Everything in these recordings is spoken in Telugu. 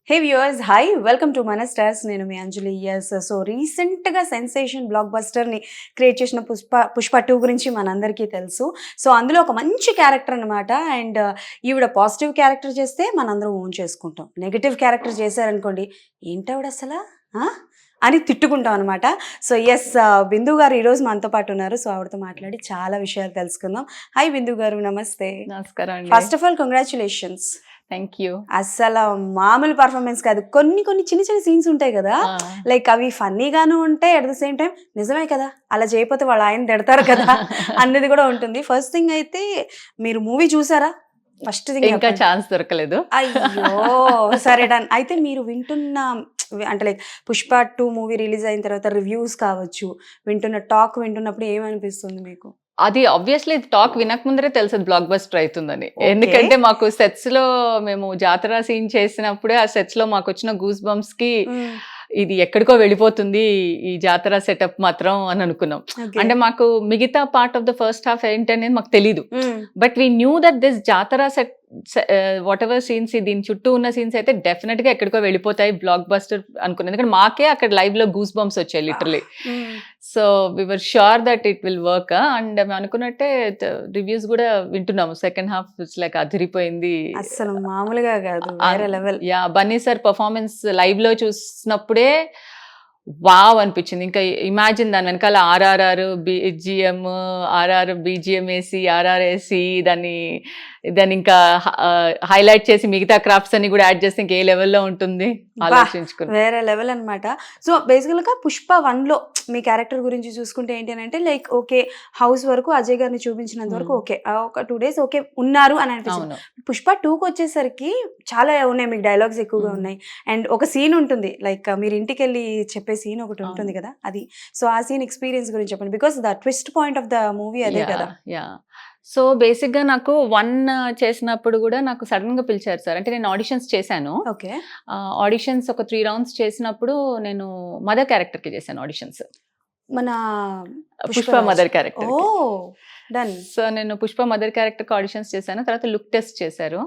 Hey viewers hi welcome to మన స్టార్స్. నేను మీ అంజలి. ఎస్, సో రీసెంట్గా సెన్సేషన్ బ్లాక్ బస్టర్ని క్రియేట్ చేసిన పుష్ప 2 గురించి మనందరికీ తెలుసు. సో అందులో ఒక మంచి క్యారెక్టర్ అనమాట. అండ్ ఈవిడ పాజిటివ్ క్యారెక్టర్ చేస్తే మనందరం ఓన్ చేసుకుంటాం, నెగిటివ్ క్యారెక్టర్ చేశారనుకోండి ఏంటావిడ అసలు అని తిట్టుకుంటాం అనమాట. సో ఎస్, బిందు గారు ఈరోజు మనతో పాటు ఉన్నారు. సో ఆవిడతో మాట్లాడి చాలా విషయాలు తెలుసుకుందాం. హాయ్ బిందు గారు, నమస్తే. నమస్కారం. First of all congratulations. Thank you. అసలు మామూలు పర్ఫార్మెన్స్ కాదు. కొన్ని చిన్న చిన్న సీన్స్ ఉంటాయి కదా, లైక్ అవి ఫన్నీగాను ఉంటాయి, అట్ ద సేమ్ టైం నిజమే కదా, అలా చేయకపోతే వాళ్ళు ఆయన తిడతారు కదా అన్నది కూడా ఉంటుంది. ఫస్ట్ థింగ్ అయితే మీరు మూవీ చూసారా? ఫస్ట్ థింగ్ ఇంకా ఛాన్స్ దొరకలేదు. అయ్యో సరే డన్. అయితే మీరు వింటున్న అంటే లైక్ పుష్ప 2 మూవీ రిలీజ్ అయిన తర్వాత రివ్యూస్ కావచ్చు, వింటున్న టాక్ వింటున్నప్పుడు ఏమనిపిస్తుంది మీకు? అది ఆబ్వియస్లీ టాక్ వినక ముందరే తెలుసు బ్లాక్ బస్టర్ అవుతుందని. ఎందుకంటే మాకు సెట్స్ లో మేము జాతర సీన్ చేసినప్పుడే ఆ సెట్స్ లో మాకు వచ్చిన గూస్ బంప్స్ కి ఇది ఎక్కడికో వెళ్ళిపోతుంది ఈ జాతర సెటప్ మాత్రం అని అనుకున్నాం. అంటే మాకు మిగతా part of the first half ఏంటనేది మాకు తెలీదు. But we knew that this జాతర సెట్ వాట్ ఎవర్ సీన్స్, దీని చుట్టూ ఉన్న సీన్స్ అయితే డెఫినెట్ గా ఎక్కడికో వెళ్ళిపోతాయి, బ్లాక్ బస్టర్ అనుకున్నాం. ఎందుకంటే మాకే అక్కడ లైవ్ లో గూస్ బంప్స్ వచ్చాయి literally. So we were sure that it will work. And మేము అనుకున్నట్టే రివ్యూస్ కూడా వింటున్నాము. సెకండ్ హాఫ్ ఇట్స్ లైక్ అదిరిపోయింది, అసలు మామూలుగా కాదు, వేరే level. Yeah, Bunny sir performance live లో చూసినప్పుడే వావ్ అనిపించింది. ఇంకా ఇమాజిన్ దాని వెనకాల ఆర్ఆర్ఆర్ బిజిఎం, ఆర్ఆర్ బిజిఎం వేసి ఆర్ఆర్ వేసి దాన్ని ఇంకా హైలైట్ చేసి మిగతా క్రాఫ్ట్స్ అన్ని కూడా యాడ్ చేస్తే ఇంకే లెవెల్లో ఉంటుంది ఆలోచించుకుని. వేరే లెవెల్ అనమాట. సో బేసికల్ గా పుష్ప 1లో మీ క్యారెక్టర్ గురించి చూసుకుంటే ఏంటి అని అంటే లైక్ ఓకే, హౌస్ వరకు అజయ్ గారిని చూపించినంత వరకు ఓకే, ఒక 2 days ఓకే ఉన్నారు అని అనిపించింది. పుష్ప 2కి వచ్చేసరికి చాలా ఉన్నాయి, మీకు డైలాగ్స్ ఎక్కువగా ఉన్నాయి. అండ్ ఒక సీన్ ఉంటుంది, లైక్ మీరు ఇంటికి వెళ్ళి చెప్పే సీన్ ఒకటి ఉంటుంది కదా, అది. సో ఆ సీన్ ఎక్స్పీరియన్స్ గురించి చెప్పండి, because the twist point of the movie అదే కదా. సో బేసిక్గా నాకు 1 చేసినప్పుడు కూడా నాకు సడన్గా పిలిచారు సార్. అంటే నేను ఆడిషన్స్ చేశాను. ఓకే, ఆడిషన్స్ ఒక 3 rounds చేసినప్పుడు నేను మదర్ క్యారెక్టర్కి చేశాను ఆడిషన్స్. మన Pushpa mother character. Done. So నేను పుష్ప మదర్ క్యారెక్టర్కి ఆడిషన్స్ చేశాను. తర్వాత లుక్ టెస్ట్ చేశారు.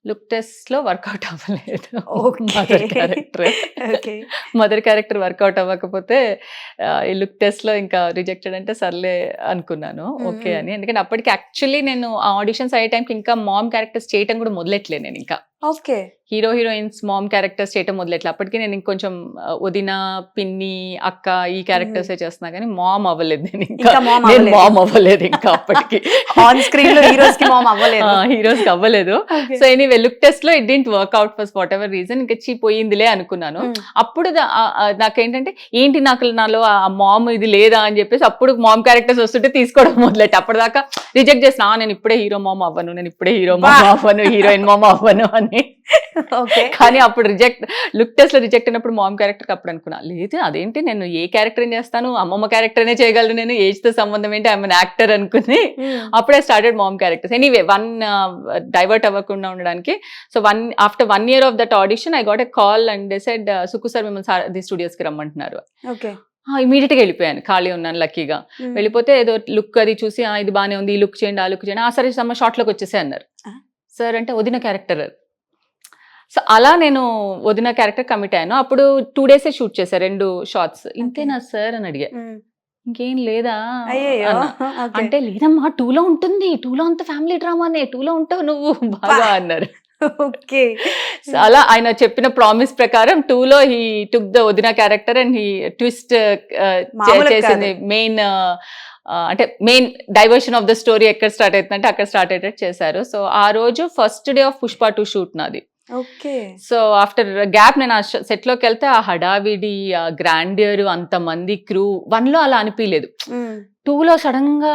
లుక్ టెస్ట్ లో వర్కౌట్ అవ్వలేదు. మదర్ క్యారెక్టర్ వర్కౌట్ అవ్వకపోతే ఈ లుక్ టెస్ట్ లో ఇంకా రిజెక్టెడ్ అంటే సర్లే అనుకున్నాను, ఓకే అని. ఎందుకంటే అప్పటికి యాక్చువల్లీ నేను ఆడిషన్స్ అయ్యే టైంకి ఇంకా మామ్ క్యారెక్టర్స్ చేయటం కూడా మొదలెట్లే నేను. ఇంకా okay, hero heroines mom characters చేయటం మొదలెట్లా. అప్పటికి నేను ఇంకొంచెం వదిన, పిన్ని, అక్క ఈ క్యారెక్టర్సే చేస్తున్నా కానీ మామ్ అవ్వలేదు. నేను ఇంకా మామ్ అవ్వలేదు ఇంకా అప్పటికి. ఆన్ స్క్రీన్ లో హీరోస్ కి మామ్ అవ్వలేదు, హీరోస్ కి అవ్వలేదు. సో ఎనీవే లుక్ టెస్ట్ లో it didn't work out for what ever reason. ఇంకా పోయిందిలే అనుకున్నాను. అప్పుడు నాకేంటంటే ఏంటి నాలో ఆ మామ్ ఇది లేదా అని చెప్పేసి అప్పుడు మామ్ క్యారెక్టర్స్ వస్తుంటే తీసుకోవడం మొదలెట్టి. అప్పటిదాకా రిజెక్ట్ చేసిన, నేను ఇప్పుడే హీరో మామ్ అవ్వను, నేను ఇప్పుడే హీరో మామ్ అవ్వను, హీరోయిన్ మామ్ అవ్వను అని. కానీ అప్పుడు లుక్ టెస్ట్ లో రిజెక్ట్ అయినప్పుడు మామ్ క్యారెక్టర్ అప్పుడు అనుకున్నా, లేదు అదేంటి నేను ఏ క్యారెక్టర్ చేస్తాను, అమ్మమ్మ క్యారెక్టర్నే చేయగలను, నేను ఏజ్ తో సంబంధం ఏంటి, ఐఎమ్ అన్ యాక్టర్ అనుకుని అప్పుడే started mom characters. Anyway 1 divert అవ్వకుండా ఉండడానికి. So after 1 year of that audition I got a call and they said Suku sir మిమ్మల్ని స్టూడియోస్ కి రమ్మంటున్నారు. ఇమీడియట్ గా వెళ్ళిపోయాను, ఖాళీ ఉన్నాను లక్కీగా. వెళ్ళిపోతే ఏదో లుక్ అది చూసి ఇది బానే ఉంది, ఈ లుక్ చేయండి, ఆ లుక్ చేయండి, సరే సమ్మ షార్ట్ లోకి వచ్చేసే అన్నారు. సార్ అంటే వదిన క్యారెక్టర్. సో అలా నేను వదిన క్యారెక్టర్ కమిట్ అయ్యాను. అప్పుడు 2 days షూట్ చేశారు, 2 shots. ఇంతేనా సార్ అని అడిగా. ఇంకేం లేదా అంటే, లేదమ్మా 2లో ఉంటుంది, 2లో అంత ఫ్యామిలీ డ్రామానే, 2లో ఉంటావు నువ్వు బాగా అన్నారు. ఓకే, సో అలా ఆయన చెప్పిన ప్రామిస్ ప్రకారం 2లో హీ టుక్ ద వదిన క్యారెక్టర్ అండ్ హీ ట్విస్ట్ చేసింది. అంటే main diversion of the story ఎక్కడ స్టార్ట్ అవుతుందంటే అక్కడ స్టార్ట్ అయ్యేటట్టు చేశారు. సో ఆ రోజు first day of Pushpa 2 shoot నాది. సో ఆఫ్టర్ గ్యాప్ నేను ఆ సెట్ లోకి వెళ్తే ఆ హడావిడి, ఆ గ్రాండియర్, అంతమంది క్రూ 1లో అలా అనిపించలేదు. 2లో సడన్ గా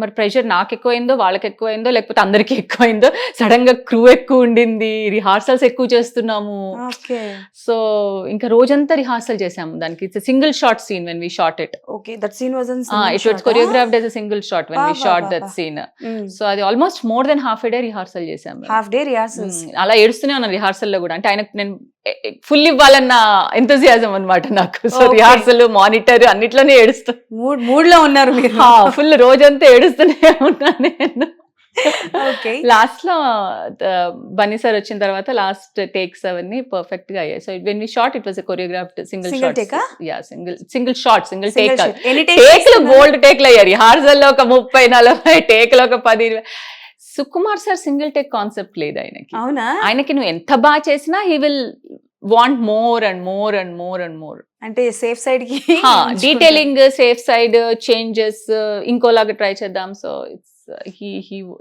మరి ప్రెషర్ నాకు ఎక్కువైందో, వాళ్ళకి ఎక్కువైందో, లేకపోతే అందరికి ఎక్కువైందో, సడన్ గా క్రూ ఎక్కువ ఉండింది, రిహార్సల్స్ ఎక్కువ చేస్తున్నాము. సో ఇంకా రోజంతా రిహార్సల్ చేసాము దానికి. It's single shot scene when we shot it. It was choreographed as a single shot when we shot that scene. So అది almost more than half a day rehearsal చేసాము. అలా ఏడుస్తూనే ఉన్నాను రిహార్సల్ లో కూడా. అంటే ఆయనకు నేను ఫుల్ ఇవ్వాలన్న ఎంతజియాజం అనమాట నాకు. సో రిహార్సల్, మానిటర్ అన్నిట్లోనే ఏడుస్తా, మూడ్ లో ఉన్నారు మీరు. ఫుల్ రోజంతా ఏడుస్తూనే ఉన్నా నేను. ఓకే. లాస్ట్ లో బన్నీ సార్ వచ్చిన తర్వాత లాస్ట్ టేక్స్ అవన్నీ పర్ఫెక్ట్ గా అయ్యాయి. So when we shot it was a choreographed single Single shot. take ఆ? Yeah single shot single take Single కాదు. shot. ఎన్ని takes టేక్లు తీసుకున్నారు? బోల్డ్ టేక్లు అయ్యారు. హార్జల్ లో ఒక 30-40, టేక్ లో ఒక 10-20. Sukumar sir single take concept లేదు ఆయనకి. అవునా? ఆయనకి నువ్వు ఎంత బాగా చేసినా he will want more and more and more and more. అంటే సేఫ్ సైడ్ కి డీటెయిలింగ్, సేఫ్ సైడ్, చేంజెస్, ఇంకోలాగా ట్రై చేద్దాం. So it's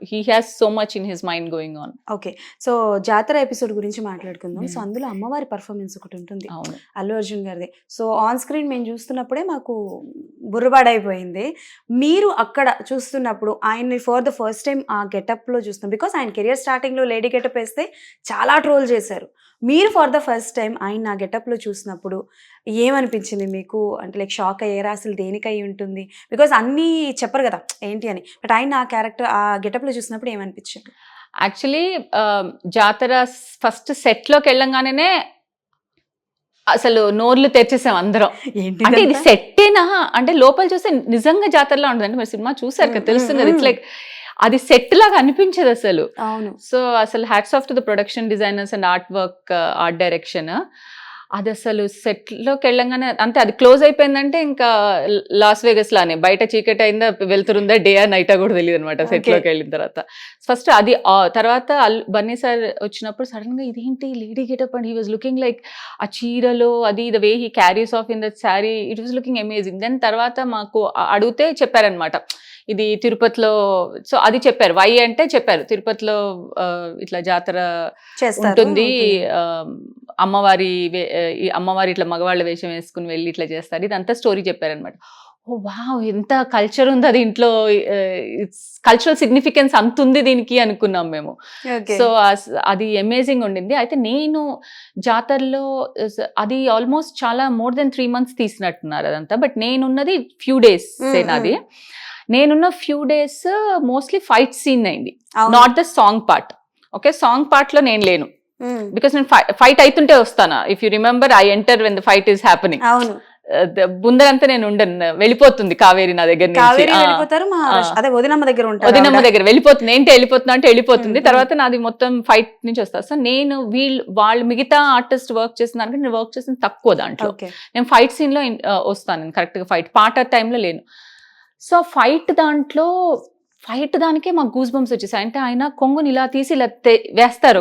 he has so much in his mind going on. Okay. So Jatara episode గురించి మాట్లాడుకుందాం. సో అందులో అమ్మవారి పర్ఫార్మెన్స్ ఒకటి ఉంటుంది, అవును. అల్లు అర్జున్ గారిది. సో ఆన్ స్క్రీన్ మేము చూస్తున్నప్పుడే మాకు బుర్రబాడైపోయింది. మీరు అక్కడ చూస్తున్నప్పుడు ఆయన్ని ఫర్ ద ఫస్ట్ టైం ఆ గెటప్లో చూస్తున్నాం, బికాస్ ఆయన కెరియర్ స్టార్టింగ్లో లేడీ గెటప్ వేస్తే చాలా ట్రోల్ చేశారు. మీరు ఫర్ ద ఫస్ట్ టైం ఆయన ఆ గెటప్లో చూసినప్పుడు ఏమనిపించింది మీకు? అంటే లైక్ షాక్ అయ్యారా? అసలు దేనికై ఉంటుంది? బికాస్ అన్నీ చెప్పరు కదా ఏంటి అని, బట్ ఆయన ఆ క్యారెక్టర్ ఆ గెటప్లో చూసినప్పుడు ఏమనిపించింది? యాక్చువల్లీ జాతర ఫస్ట్ సెట్ లోకి వెళ్ళంగానే అసలు నోర్లు తెచ్చేసాం అందరం. ఏంటి అంటే ఇది సెట్టేనా అంటే లోపల చూస్తే నిజంగా జాతరలో ఉంటుంది. అంటే మీరు సినిమా చూసారు కదా, తెలుస్తుంది కదా. ఇట్స్ లైక్ అది సెట్ లాగా అనిపించదు అసలు. అవును. సో అసలు hats off to the production designers and art work, art direction. అది అసలు సెట్లోకి వెళ్ళంగానే అంతే, అది క్లోజ్ అయిపోయిందంటే ఇంకా లాస్ వేగస్ లానే బయట చీకటి అయిందా, వెళ్తురుందా, డే ఆ నైటా కూడా తెలియదు అనమాట సెట్లోకి వెళ్ళిన తర్వాత. ఫస్ట్ అది తర్వాత బన్నీ సార్ వచ్చినప్పుడు సడన్ గా ఇదేంటి lady getup and he was looking like ఆ చీరలో అది the way he carries off in that sari, it was looking amazing. Then తర్వాత మాకు అడిగితే చెప్పారనమాట ఇది తిరుపతిలో. సో అది చెప్పారు, వై అంటే చెప్పారు తిరుపతిలో ఇట్లా జాతర ఉంటుంది, అమ్మవారి ఇట్లా మగవాళ్ళ వేషం వేసుకుని వెళ్ళి ఇట్లా చేస్తారు, ఇదంతా స్టోరీ చెప్పారనమాట. ఓ వావ్, ఎంత కల్చర్ ఉంది అది ఇంట్లో, కల్చరల్ సిగ్నిఫికెన్స్ అంత ఉంది దీనికి అనుకున్నాం మేము. సో అది అమేజింగ్ ఉండింది. అయితే నేను జాతరలో అది ఆల్మోస్ట్ చాలా మోర్ దెన్ 3 months తీసినట్టున్నారు అదంతా, బట్ నేనున్నది ఫ్యూ డేస్ నాది. నేనున్న few days mostly fight scene అయింది, not the song part. Okay, song part లో నేను లేను, బికాస్ నేను ఫైట్ అవుతుంటే వస్తాను. If you remember, I enter when the fight is happening. ముందరంతా నేను ఉండను, వెళ్ళిపోతుంది కావేరి నా దగ్గర నుంచి, వదినమ్మ దగ్గర వెళ్ళిపోతుంది. ఏంటి వెళ్ళిపోతున్నా అంటే వెళ్ళిపోతుంది. తర్వాత నాది మొత్తం ఫైట్ నుంచి వస్తా. సో నేను వాళ్ళు మిగతా ఆర్టిస్ట్ వర్క్ చేసిన దానికంటే నేను వర్క్ చేసిన తక్కువ దాంట్లో. నేను ఫైట్ సీన్ లో వస్తాను, నేను కరెక్ట్ గా ఫైట్ పార్ట్ టైంలో లేను. సో ఫైట్ దానికే మాకు గూస్ బంప్స్ వచ్చేసాయి. అంటే ఆయన కొంగుని ఇలా తీసి ఇలా వేస్తారు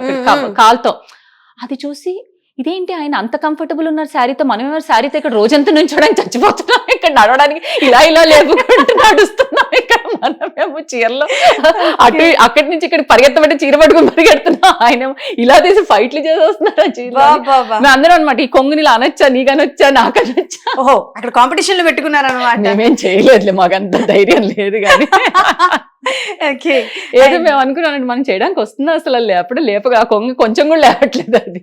కాల్తో. అది చూసి ఇదేంటి ఆయన అంత కంఫర్టబుల్ ఉన్నారు శారీతో, మనం ఎవరు శారీతో ఇక్కడ రోజంతా నుంచోడానికి చచ్చిపోతున్నాం, ఇక్కడ నడవడానికి ఇలా లేపుకుంటూ నడుస్తున్నాం, ఇక్కడ మనమేమో చీరలో అక్కడి నుంచి ఇక్కడ పరిగెత్తబట్టి చీర పట్టుకుని పరిగెడుతున్నాం, ఆయన ఇలా తీసి ఫైట్లు చేసేస్తున్నారు ఆ చీర. మేము అందరం అనమాట ఈ కొంగుని ఇలా అనొచ్చా, నీకనొచ్చా, నాకనొచ్చా. ఓహో, అక్కడ కాంపిటీషన్ లో పెట్టుకున్నారనమాట. మేమేం చేయలేదులే, మాకు అంత ధైర్యం లేదు కానీ ఏదో మేము అనుకున్నానండి మనం చేయడానికి వస్తుందా అసలు, లేపగా కొంగ కొంచెం కూడా లేవట్లేదు అది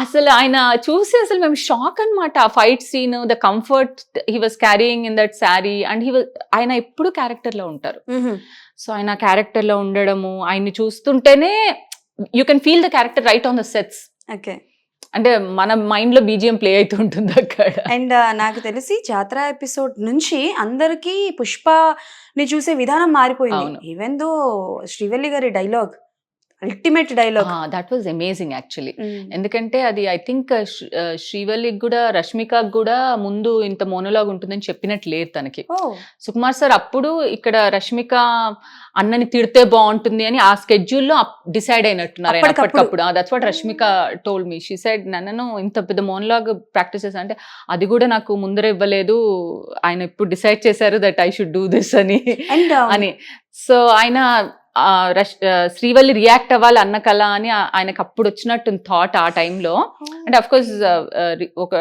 అసలు. ఆయన చూసి అసలు మేము షాక్ అనమాట. ఆ fight scene, the comfort he was carrying in that sari, and ఆయన ఎప్పుడు క్యారెక్టర్ లో ఉంటారు. సో ఆయన క్యారెక్టర్ లో ఉండడము, ఆయన్ని చూస్తుంటేనే you can feel the character right on the sets. Okay, అంటే మన మైండ్ లో బీజిఎం ప్లే అవుతుంటుంది అక్కడ. అండ్ నాకు తెలిసి జాతర ఎపిసోడ్ నుంచి అందరికి పుష్పని చూసే విధానం మారిపోయింది. ఈవెన్ దో శ్రీవల్లి గారి dialogue, ultimate dialogue, that was amazing actually. ఎందుకంటే అది ఐ థింక్ శ్రీవల్లికి కూడా రష్మికకి కూడా ముందు ఇంత మోనోలాగ్ ఉంటుందని చెప్పినట్టు లేదు తనకి. సుకుమార్ సార్ అప్పుడు ఇక్కడ రష్మిక అన్నని తిడితే బాగుంటుంది అని ఆ స్కెడ్యూల్లో డిసైడ్ అయినట్టున్నారు అప్పటికప్పుడు. That's what Rashmika told me. She said నన్ను ఇంత పెద్ద మోనోలాగ్ ప్రాక్టీస్ చేసా అంటే అది కూడా నాకు ముందర ఇవ్వలేదు, ఆయన ఇప్పుడు డిసైడ్ చేశారు that I should do this అని. సో ఆయన శ్రీవల్లి రియాక్ట్ అవ్వాలి అన్న కళ అని ఆయనకు అప్పుడు వచ్చినట్టు థాట్ ఆ టైంలో. అంటే అఫ్ కోర్స్ ఒక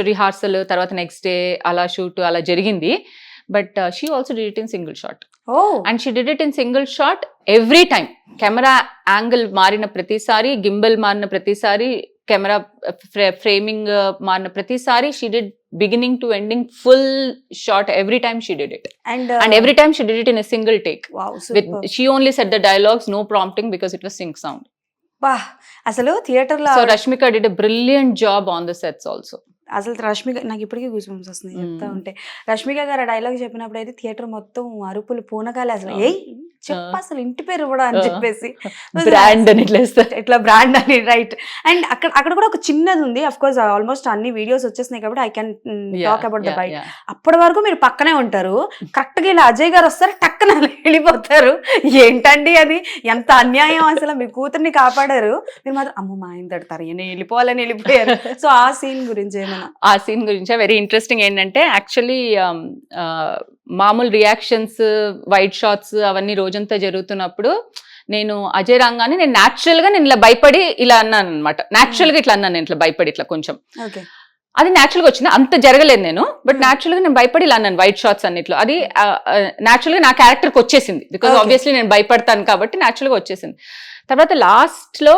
రిహార్సల్ తర్వాత నెక్స్ట్ డే అలా షూట్ అలా జరిగింది. But she also did it in single shot. And she did it in single shot every time. Camera angle మారిన ప్రతిసారి, గింబల్ మారిన ప్రతిసారి, కెమెరా ఫ్రేమింగ్ మారిన ప్రతిసారి she did beginning to ending full shot every time she did it, and every time she did it in a single take. Wow, she only said the dialogues, no prompting, because it was sync sound. అసలు థియేటర్ లో so Rashmika did a brilliant job on the sets also. అసలు రష్మిక నాకు ఇప్పటికీ గూస్ బంప్స్ వస్తున్నాయి చెప్తా ఉంటే. రష్మిక గారు డైలాగ్ చెప్పినప్పుడు అయితే థియేటర్ మొత్తం అరుపులు పూనకాలే. అసలు చెప్పు అసలు ఇంటి పేరు కూడా అని చెప్పేసి బ్రాండ్ అని ఇట్లా ఇస్తారు. ఇట్లా బ్రాండ్ అని, రైట్. అండ్ అక్కడ కూడా ఒక చిన్నది ఉంది, అఫ్ కోర్స్ ఆల్మోస్ట్ అన్ని వీడియోస్ వచ్చేసినాయి కాబట్టి I can talk about the bite. అప్పటి వరకు మీరు పక్కనే ఉంటారు, కరెక్ట్ గా ఇలా అజయ్ గారు వస్తారు, టక్కన వెళ్ళిపోతారు. ఏంటండి అది, ఎంత అన్యాయం అసలు. మీ కూతుర్ని కాపాడారు, మీరు మాత్రం అమ్మ మా ఆయన తడతారు, నేను వెళ్ళిపోవాలని వెళ్ళిపోయారు. సో ఆ సీన్ గురించి ఏమైనా? ఆ సీన్ గురించి వెరీ ఇంట్రెస్టింగ్ ఏంటంటే యాక్చువల్లీ మామూలు రియాక్షన్స్, వైట్ షాట్స్ అవన్నీ రోజంతా జరుగుతున్నప్పుడు నేను అజయ్ రాగానే నేను న్యాచురల్ గా నేను ఇలా భయపడి ఇలా అన్నాను అనమాట. న్యాచురల్ గా ఇట్లా అన్నాను, నేను ఇట్లా భయపడి ఇట్లా కొంచెం, అది న్యాచురల్ గా వచ్చింది, అంత జరగలేదు నేను, బట్ న్యాచురల్ గా నేను భయపడి ఇలా అన్నాను వైట్ షాట్స్ అన్నిట్లో. అది న్యాచురల్ గా నా క్యారెక్టర్ కి వచ్చేసింది, బికాస్ ఆబ్వియస్లీ నేను భయపడతాను కాబట్టి న్యాచురల్ గా వచ్చేసింది. తర్వాత లాస్ట్ లో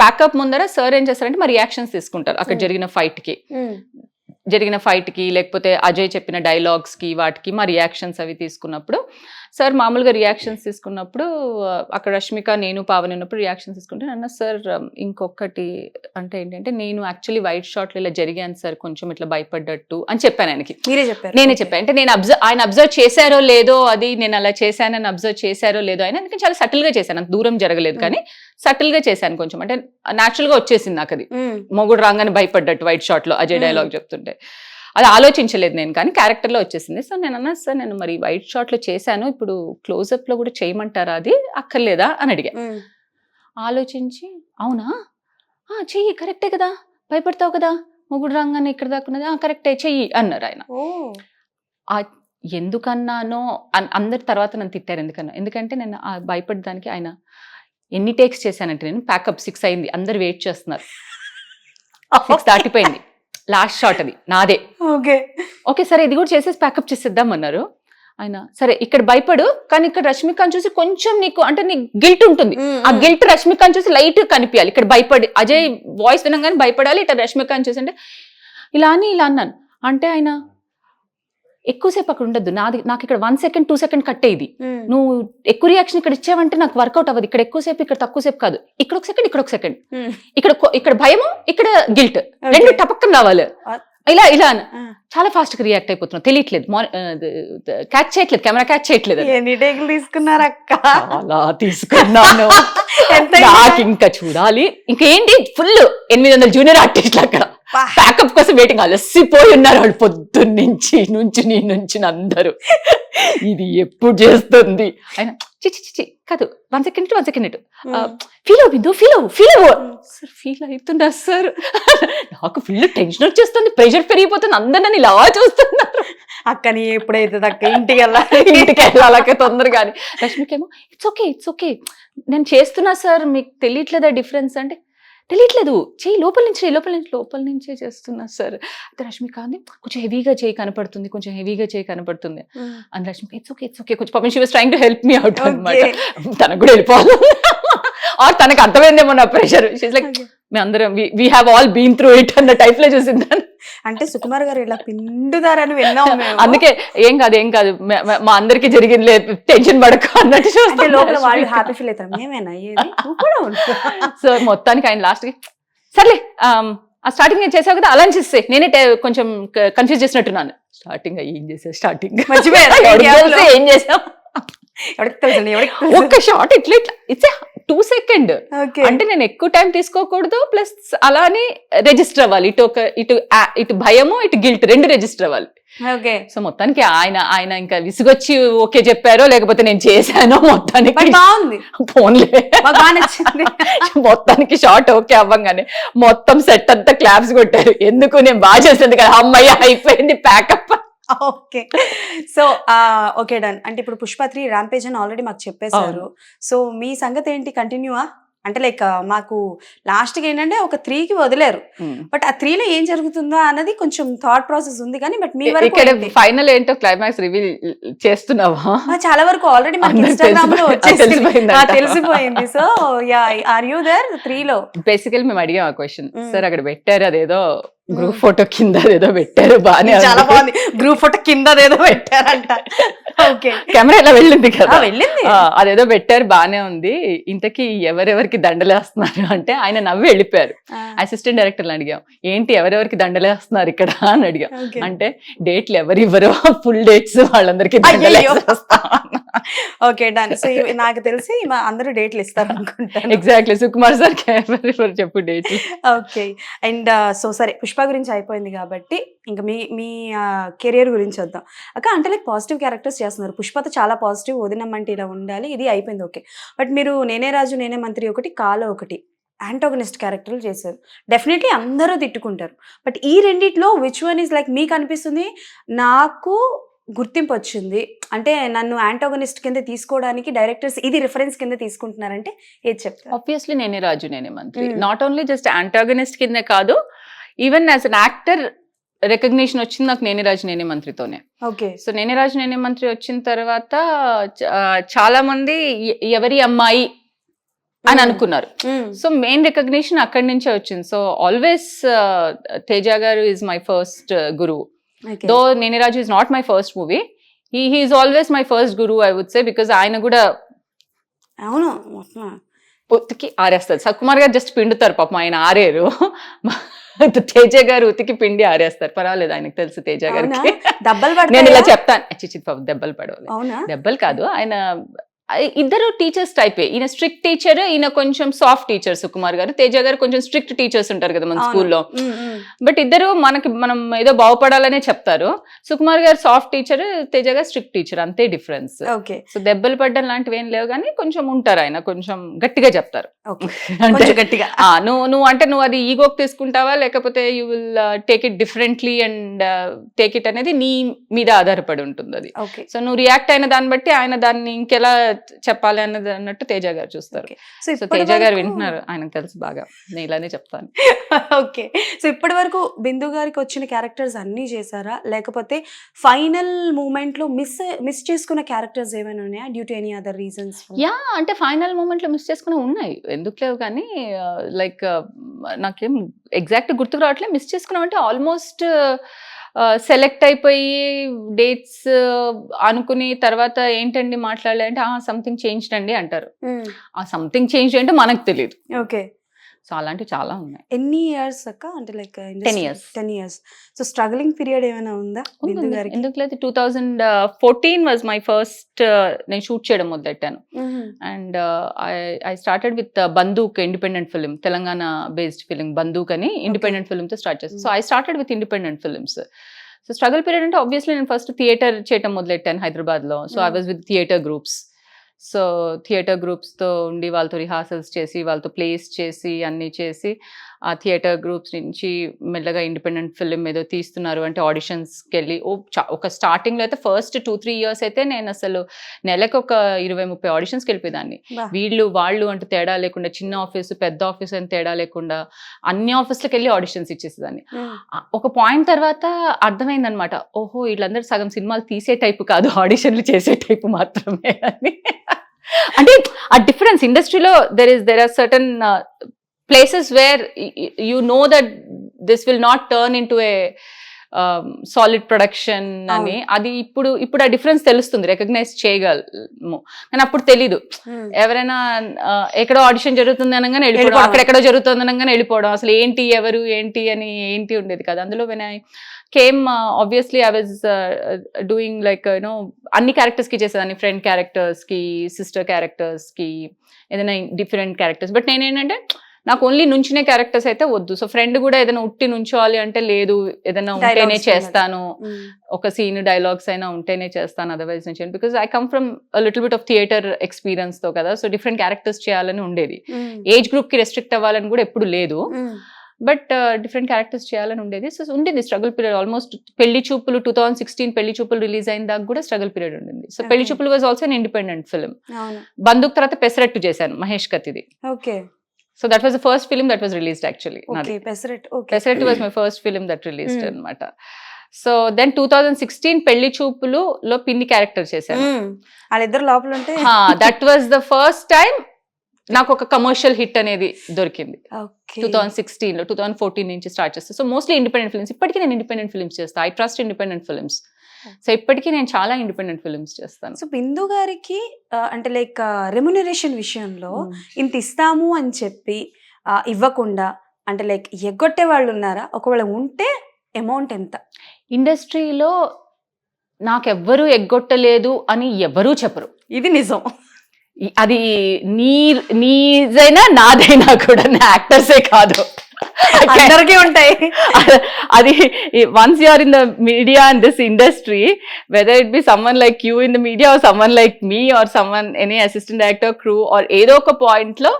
ప్యాకప్ ముందర సార్ ఏం చేస్తారంటే మా రియాక్షన్స్ తీసుకుంటారు అక్కడ జరిగిన ఫైట్ కి లేకపోతే అజయ్ చెప్పిన డైలాగ్స్ కి వాటికి మా రియాక్షన్స్ అవి తీసుకున్నప్పుడు సార్ మామూలుగా రియాక్షన్స్ తీసుకున్నప్పుడు అక్కడ రష్మిక నేను పావని ఉన్నప్పుడు రియాక్షన్స్ తీసుకుంటే అన్న సార్ ఇంకొకటి అంటే ఏంటంటే నేను యాక్చువల్లీ వైట్ షాట్లు ఇలా జరిగాను సార్, కొంచెం ఇట్లా భయపడ్డట్టు అని చెప్పాను ఆయనకి. నేనే చెప్పాను, అంటే నేను ఆయన అబ్జర్వ్ చేశారో లేదో, అది నేను అలా చేశానని అబ్జర్వ్ చేశారో లేదో ఆయన, అందుకని చాలా సటిల్ గా చేశాను, అంత దూరం జరగలేదు కానీ సటిల్ గా చేశాను కొంచెం, అంటే న్యాచురల్ గా వచ్చేసింది నాకు అది. మొగుడు రాగానే భయపడ్డట్టు వైట్ షాట్ లో అజయ్ డైలాగ్ చెప్తుంటే అది ఆలోచించలేదు నేను, కానీ క్యారెక్టర్ లో వచ్చేసింది. సో నేను అన్నా సార్ నేను మరి వైట్ షాట్ లో చేశాను, ఇప్పుడు క్లోజ్అప్ లో కూడా చేయమంటారా, అది అక్కర్లేదా అని అడిగా. ఆలోచించి అవునా చెయ్యి, కరెక్టే కదా, భయపడతావు కదా, మొగుడు రాగానే ఇక్కడ దాకున్నది, కరెక్టే చెయ్యి అన్నారు ఆయన. ఎందుకన్నానో అందరి తర్వాత నన్ను తిట్టారు ఎందుకంటే నేను భయపడడానికి ఆయన ఎన్ని టేక్స్ చేశానంటే నేను ప్యాకప్ 6 అయింది, అందరు వెయిట్ చేస్తున్నారు, 6 దాటిపోయింది, లాస్ట్ షాట్ అది నాదే. ఓకే సరే ఇది కూడా చేసేసి ప్యాకప్ చేసేద్దాం అన్నారు ఆయన. సరే ఇక్కడ భయపడు, కానీ ఇక్కడ రష్మికని చూసి కొంచెం నీకు అంటే నీకు గిల్ట్ ఉంటుంది, ఆ గిల్ట్ రష్మికని చూసి లైట్ కనిపించాలి. ఇక్కడ భయపడి అజయ్ వాయిస్ వినగానే భయపడాలి, ఇట్లా రష్మికని చూసి అంటే ఇలా అన్నాను. అంటే ఆయన ఎక్కువసేపు అక్కడ ఉండద్దు, నాకు ఇక్కడ 1 సెకండ్ 2 సెకండ్ కట్టే, ఇది నువ్వు ఎక్కువ రియాక్షన్ ఇక్కడ ఇచ్చావంటే నాకు వర్కౌట్ అవ్వదు, ఇక్కడ ఎక్కువసేపు ఇక్కడ తక్కువసేపు కాదు, ఇక్కడ 1 సెకండ్ ఇక్కడ 1 సెకండ్, ఇక్కడ భయము ఇక్కడ గిల్ట్ రెండు టపక్కన రావాలి, ఇలా చాలా ఫాస్ట్ గా రియాక్ట్ అయిపోతున్నావు, తెలియట్లేదు, క్యాచ్ చేయట్లేదు, కెమెరా క్యాచ్ చేయట్లేదు. తీసుకున్నారక్క? అలా తీసుకున్నాను, నాకు ఇంకా చూడాలి, ఇంకేంటి ఫుల్ 800 జూనియర్ ఆర్టిస్టులు అక్కడ ప్యాకప్ కోసం వెయిటింగ్, అలసిపోయి ఉన్నారు వాళ్ళు పొద్దున్నుంచి నుంచి అందరూ, ఇది ఎప్పుడు చేస్తుంది ఆయన. చిచి కాదు, 1 సెకండ్ ఫీల్ అవ్వు సార్, ఫీల్ అవుతున్నా సార్, నాకు ఫుల్ టెన్షన్ వచ్చేస్తుంది, ప్రెషర్ పెరిగిపోతుంది, అందరు నన్ను ఇలా చూస్తున్నారు. అక్కని ఎప్పుడైతే ఇంటికి వెళ్ళాలక తొందరగా. రష్మికేమో ఇట్స్ ఓకే నేను చేస్తున్నా సార్, మీకు తెలియట్లేదా డిఫరెన్స్ అంటే, తెలియట్లేదు, చెయ్యి లోపల నుంచే చేస్తున్నా సార్. అయితే రష్మిక అంది కొంచెం హెవీగా చేయి కనపడుతుంది అని రష్మిక ఇట్స్ ఓకే కొంచెం పాపం she was trying to help me out అనమాట. తనకు కూడా వెళ్ళిపోవాలి ఆర్ తనకు అర్థమైందేమో నా ప్రెషర్. షీస్ లైక్ మీ అందరం we have all been through it అన్న టైప్ లో చూసింది. అంటే సుకుమార్ గారు ఇలా పిండుదారని విన్నాం, అందుకే ఏం కాదు మా అందరికి జరిగింది లేదు, టెన్షన్ పడక అన్నట్టు చూస్తే లోపల వాళ్ళు హ్యాపీ ఫీల్ అవుతారు, మేమేనా అయ్యేది. సో మొత్తానికి ఆయన లాస్ట్ కి సర్లే ఆ స్టార్టింగ్ నేను చేసావు కదా అలా చేస్తే, నేనే కొంచెం కన్ఫ్యూజ్ చేసినట్టున్నాను. స్టార్టింగ్ ఏం చేసావు, ఏం చేసావు, ఒక్క షాట్ ఇట్లా ఇట్స్ 2 సెకండ్, అంటే నేను ఎక్కువ టైం తీసుకోకూడదు, ప్లస్ అలానే రిజిస్టర్ అవ్వాలి, ఇటు భయము ఇటు గిల్ట్ రెండు రిజిస్టర్ అవ్వాలి. సో మొత్తానికి ఆయన ఇంకా విసుగొచ్చి ఓకే చెప్పారో లేకపోతే నేను చేశానో, మొత్తానికి బాగుంది, ఫోన్లే మొత్తానికి షార్ట్ ఓకే అవ్వగానే మొత్తం సెట్ అంతా క్లాప్స్ కొట్టారు, ఎందుకు నేను బాగా చేసింది కదా, అమ్మయ్య అయిపోయింది pack up. Okay so okay done. అంటే ఇప్పుడు పుష్ప3 ర్యాంపేజ్ అని ఆల్రెడీ మాకు చెప్పేశారు, సో మీ సంగతి ఏంటి, కంటిన్యూవా? అంటే లైక్ మాకు లాస్ట్ కి ఏంటంటే ఒక 3కి వదిలేరు, బట్ ఆ 3లో ఏం జరుగుతుందో అన్నది కొంచెం థాట్ ప్రాసెస్ ఉంది, కానీ బట్ మీ వరకు ఫైనల్ ఏంటో క్లైమాక్స్ రివీల్ చేస్తున్నావా? చాలా వరకు ఆల్రెడీ మనకి ఇన్స్టాగ్రామ్ లో తెలిసిపోయింది. So yeah, are you there 3లో? బేసికల్లీ మేము అడిగాం ఆ క్వశ్చన్, సార్ అక్కడ పెట్టారు అదేదో గ్రూప్ ఫోటో కింద ఏదో పెట్టారు బానే చాలా బాగుంది. గ్రూప్ ఫోటో కింద ఏదో పెట్టారంట. ఓకే, కెమెరా ఇలా వెళ్ళింది కదా, వెళ్ళింది. అదేదో పెట్టారు బానే ఉంది. ఇంతకీ ఎవరెవరికి దండలేస్తున్నారు అంటే ఆయన నవ్వి వెళ్ళిపోయారు. అసిస్టెంట్ డైరెక్టర్లు అడిగాం, ఏంటి ఎవరెవరికి దండలేస్తున్నారు ఇక్కడ అని అడిగాం. అంటే డేట్లు ఎవరు ఇవ్వరో ఫుల్ డేట్స్ వాళ్ళందరికీ ఓకే, డన్. సో నాకు తెలిసి అందరూ డేట్లు ఇస్తారు అనుకుంటాను. ఎగ్జాక్ట్లీ, సుకుమార్ సార్ చెప్పు డేట్. ఓకే, అండ్ సో సరే పుష్ప గురించి అయిపోయింది కాబట్టి ఇంకా మీ కెరియర్ గురించి వద్దాం అక్క. అంటే లైక్ పాజిటివ్ క్యారెక్టర్స్ చేస్తున్నారు. పుష్పతో చాలా పాజిటివ్, వదినమ్మంటే ఇలా ఉండాలి, ఇది అయిపోయింది ఓకే. బట్ మీరు నేనే రాజు నేనే మంత్రి ఒకటి, కాలో ఒకటి యాంటాగనిస్ట్ క్యారెక్టర్లు చేశారు. డెఫినెట్లీ అందరూ తిట్టుకుంటారు. బట్ ఈ రెండిట్లో విచ్ వన్ ఈజ్ లైక్ మీకు అనిపిస్తుంది నాకు గుర్తింపు వచ్చింది అంటే నన్ను యాంటాగనిస్ట్ కింద తీసుకోవడానికి డైరెక్టర్స్ ఇది రిఫరెన్స్ కింద తీసుకుంటున్నారంటే ఏది చెప్తారు? ఆబ్వియస్లీ నేనే రాజు నేనే మంత్రి నాట్ ఓన్లీ జస్ట్ యాంటాగనిస్ట్ కింద కాదు, even as an actor recognition వచ్చింది నాకు నేనే రాజు నేనే మంత్రితోనే. ఓకే, సో నేనే రాజు నేనే మంత్రి వచ్చిన తర్వాత చాలా మంది ఎవరి అమ్మాయి అని అనుకున్నారు. సో మెయిన్ రికగ్నిషన్ అక్కడి నుంచే వచ్చింది. సో ఆల్వేస్ తేజ గారు ఈజ్ మై ఫస్ట్ గురువు. Though Nene Raju is not my first movie, he is always my first guru I would say, because ఆయన కూడా అవును ఉతికి ఆరేస్తారు. సకుమార్ గారు జస్ట్ పిండుతారు పాపం, ఆయన ఆరేరు. తేజ గారు ఉతికి పిండి ఆరేస్తారు. పర్వాలేదు, ఆయనకు తెలుసు తేజ గారికి. నేను ఇలా చెప్తాను, చిచి దెబ్బలు పడవాలి, దెబ్బలు కాదు, ఆయన ఇద్దరు టీచర్స్ టైపే. ఈయన స్ట్రిక్ట్ టీచర్, ఈయన కొంచెం సాఫ్ట్ టీచర్. సుకుమార్ గారు, తేజ గారు కొంచెం స్ట్రిక్ట్ టీచర్స్ ఉంటారు కదా మన స్కూల్లో. బట్ ఇద్దరు మనం ఏదో బాగుపడాలనే చెప్తారు. సుకుమార్ గారు సాఫ్ట్ టీచర్, తేజ గారు స్ట్రిక్ట్ టీచర్, అంతే డిఫరెన్స్. సో దెబ్బలు పడ్డం లాంటివి ఏం లేవు, కానీ కొంచెం ఉంటారు. ఆయన కొంచెం గట్టిగా చెప్తారు. అంటే గట్టిగా నువ్వు అది ఈగోకి తీసుకుంటావా, లేకపోతే you will take it differently and take it అనేది నీ మీద ఆధారపడి ఉంటుంది అది. సో నువ్వు రియాక్ట్ అయిన దాన్ని బట్టి ఆయన దాన్ని ఇంకెలా చెప్పాలి అన్నది అన్నట్టు తేజ గారు చూస్తారు. సో తేజ గారు వింటున్నారు, ఆయనకు తెలుసు బాగా, నేను ఇలానే చెప్తాను. ఓకే, సో ఇప్పటి వరకు బిందు గారికి వచ్చిన క్యారెక్టర్స్ అన్ని చేశారా, లేకపోతే ఫైనల్ మూమెంట్ లో మిస్ చేసుకున్న క్యారెక్టర్స్ ఏమైనా ఉన్నాయా due to any other reasons? Yeah, అంటే ఫైనల్ మూమెంట్ లో మిస్ చేసుకునే ఉన్నాయి, ఎందుకు లేవు, కానీ లైక్ నాకేం ఎగ్జాక్ట్ గుర్తుకు రావట్లేదు. మిస్ చేసుకున్నాం అంటే ఆల్మోస్ట్ సెలెక్ట్ అయిపోయి డేట్స్ అనుకుని తర్వాత ఏంటండి మాట్లాడలే అంటే సంథింగ్ చేంజ్ అండి అంటారు. ఆ సంథింగ్ చేంజ్ అంటే మనకు తెలియదు. ఓకే, సో అలాంటివి చాలా ఉన్నాయి. ఎన్ని ఇయర్స్ అక్క? అంటే like 10 years. So struggling period ఏమైనా ఉందా బిందు గారికి? ఎందుకు లేదు, 2014 వాజ్ మై ఫస్ట్ నేను షూట్ చేయడం మొదలెట్టాను. And I started with Bandook independent film, Telangana based film Bandook అని ఇండిపెండెంట్ ఫిలిం తో స్టార్ట్ చేస్తాను. So I started with independent films. So struggle period అంటే ఆబ్వియస్లీ నేను ఫస్ట్ థియేటర్ చేయడం మొదలెట్టాను హైదరాబాద్ లో. So I was with theatre groups. So theatre గ్రూప్స్తో ఉండి వాళ్ళతో రిహార్సల్స్ చేసి వాళ్ళతో ప్లేస్ చేసి అన్నీ చేసి ఆ థియేటర్ గ్రూప్స్ నుంచి మెల్లగా ఇండిపెండెంట్ ఫిలిం ఏదో తీస్తున్నారు అంటే ఆడిషన్స్కి వెళ్ళి ఒక స్టార్టింగ్లో అయితే ఫస్ట్ 2-3 years అయితే నేను అసలు నెలకు ఒక 20-30 ఆడిషన్స్కి వెళ్ళిపోయేదాన్ని. వీళ్ళు వాళ్ళు అంటూ తేడా లేకుండా, చిన్న ఆఫీసు పెద్ద ఆఫీసు అని తేడా లేకుండా అన్ని ఆఫీస్లకు వెళ్ళి ఆడిషన్స్ ఇచ్చేసేదాన్ని. ఒక పాయింట్ తర్వాత అర్థమైందనమాట, ఓహో వీళ్ళందరూ సగం సినిమాలు తీసే టైపు కాదు, ఆడిషన్లు చేసే టైపు మాత్రమే అని. అంటే ఆ డిఫరెన్స్ ఇండస్ట్రీలో there are certain places where you know that this will not turn into a solid production అని. అది ఇప్పుడు ఆ డిఫరెన్స్ తెలుస్తుంది, రికగ్నైజ్ చేయగలము, కానీ అప్పుడు తెలీదు. ఎవరైనా ఎక్కడో ఆడిషన్ జరుగుతుంది అనగానే వెళ్ళిపోవడం, అక్కడెక్కడో జరుగుతుంది అనగానే వెళ్ళిపోవడం, అసలు ఏంటి ఎవరు ఏంటి అని ఏంటి ఉండేది కదా. అందులో when I came, obviously I was doing like అన్ని క్యారెక్టర్స్ కి చేసేదాన్ని, ఫ్రెండ్ క్యారెక్టర్స్ కి, సిస్టర్ క్యారెక్టర్స్ కి, ఏదైనా డిఫరెంట్ క్యారెక్టర్స్. బట్ నేనేంటంటే నాకు ఓన్లీ నుంచినే క్యారెక్టర్స్ అయితే వద్దు. సో ఫ్రెండ్ కూడా ఏదైనా ఉట్టి నుంచోవాలి అంటే లేదు, ఏదైనా ఉంటేనే చేస్తాను, ఒక సీన్ డైలాగ్స్ అయినా ఉంటేనే చేస్తాను, అదర్వైజ్ నుంచి. Because I come from little bit of theatre experience తో కదా. సో డిఫరెంట్ క్యారెక్టర్స్ చేయాలని ఉండేది. ఏజ్ గ్రూప్ కి రెస్ట్రిక్ట్ అవ్వాలని కూడా ఎప్పుడు లేదు, బట్ డిఫరెంట్ క్యారెక్టర్స్ చేయాలని ఉండేది. సో ఉండేది స్ట్రగుల్ పీరియడ్. ఆల్మోస్ట్ పెళ్లి చూపులు 2016 పెళ్లి చూపులు రిలీజ్ అయిన దాకా కూడా స్ట్రగుల్ పీరియడ్ ఉండింది. So Pelli Choopulu was also an independent film. Bandook తర్వాత పెసరట్టు చేశాను, మహేష్ కత్తిది. Okay, so that was the first film that was released actually. Okay, Pesarettu was my first film that released anamata. So then 2016 పెళ్లి చూపులు లో పిన్ని క్యారెక్టర్ చేశాను. వాళ్ళిద్దరు లోపల ఉంటే that was the first time నాకు ఒక కమర్షియల్ హిట్ అనేది దొరికింది ఓకే 2016 లో 2014 నుంచి స్టార్ట్ చేస్తాను. So mostly independent films. ఇప్పటికీ నేను ఇండిపెండెంట్ ఫిల్మ్స్ చేస్తాను. I trust independent films. So ఇప్పటికీ నేను చాలా ఇండిపెండెంట్ ఫిల్మ్స్ చేస్తాను. సో బిందు గారికి అంటే లైక్ రెమ్యునరేషన్ విషయంలో ఇంత ఇస్తాము అని చెప్పి ఇవ్వకుండా అంటే లైక్ ఎగ్గొట్టే వాళ్ళు ఉన్నారా? ఒకవేళ ఉంటే అమౌంట్ ఎంత? ఇండస్ట్రీలో నాకెవ్వరూ ఎగ్గొట్టలేదు అని ఎవరూ చెప్పరు. ఇది నిజం. అది నీదైనా నాదైనా కూడా, నా యాక్టర్సే కాదు, అందరికీ ఉంటాయి. అది once you are in the media and this industry, whether it be someone like you in the media or someone like me or someone any assistant director, crew or ఏదో ఒక పాయింట్ లో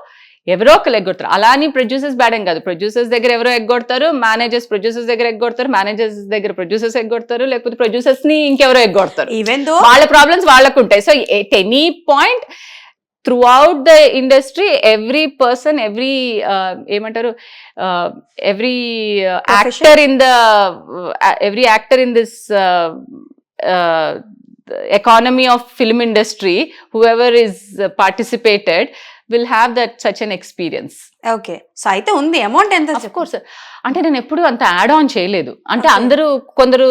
ఎవరో ఒకరు ఎగ్గొడతారు. అలా అని ప్రొడ్యూసర్స్ బ్యాడ్ ఏం కాదు. ప్రొడ్యూసర్స్ దగ్గర ఎవరో ఎగ్గొడతారు, మేనేజర్స్ ప్రొడ్యూసర్స్ దగ్గర ఎగ్గొడతారు, మేనేజర్స్ దగ్గర ప్రొడ్యూసర్స్ ఎగ్గొడతారు, లేకపోతే ప్రొడ్యూసర్స్ ని ఇంకెవరో ఎగ్గొడతారు. ఈవెన్ దో వాళ్ళ ప్రాబ్లమ్స్ వాళ్ళకు ఉంటాయి. So at any point throughout the industry, every person, every every actor in the every actor in this economy of film industry, whoever is participated will have that such an experience. Okay. So అయితే ఉంది. అమౌంట్ ఎంత? Of course. అంటే నేను ఎప్పుడు అంత యాడ్ ఆన్ చేయలేదు. అంటే అందరూ కొందరు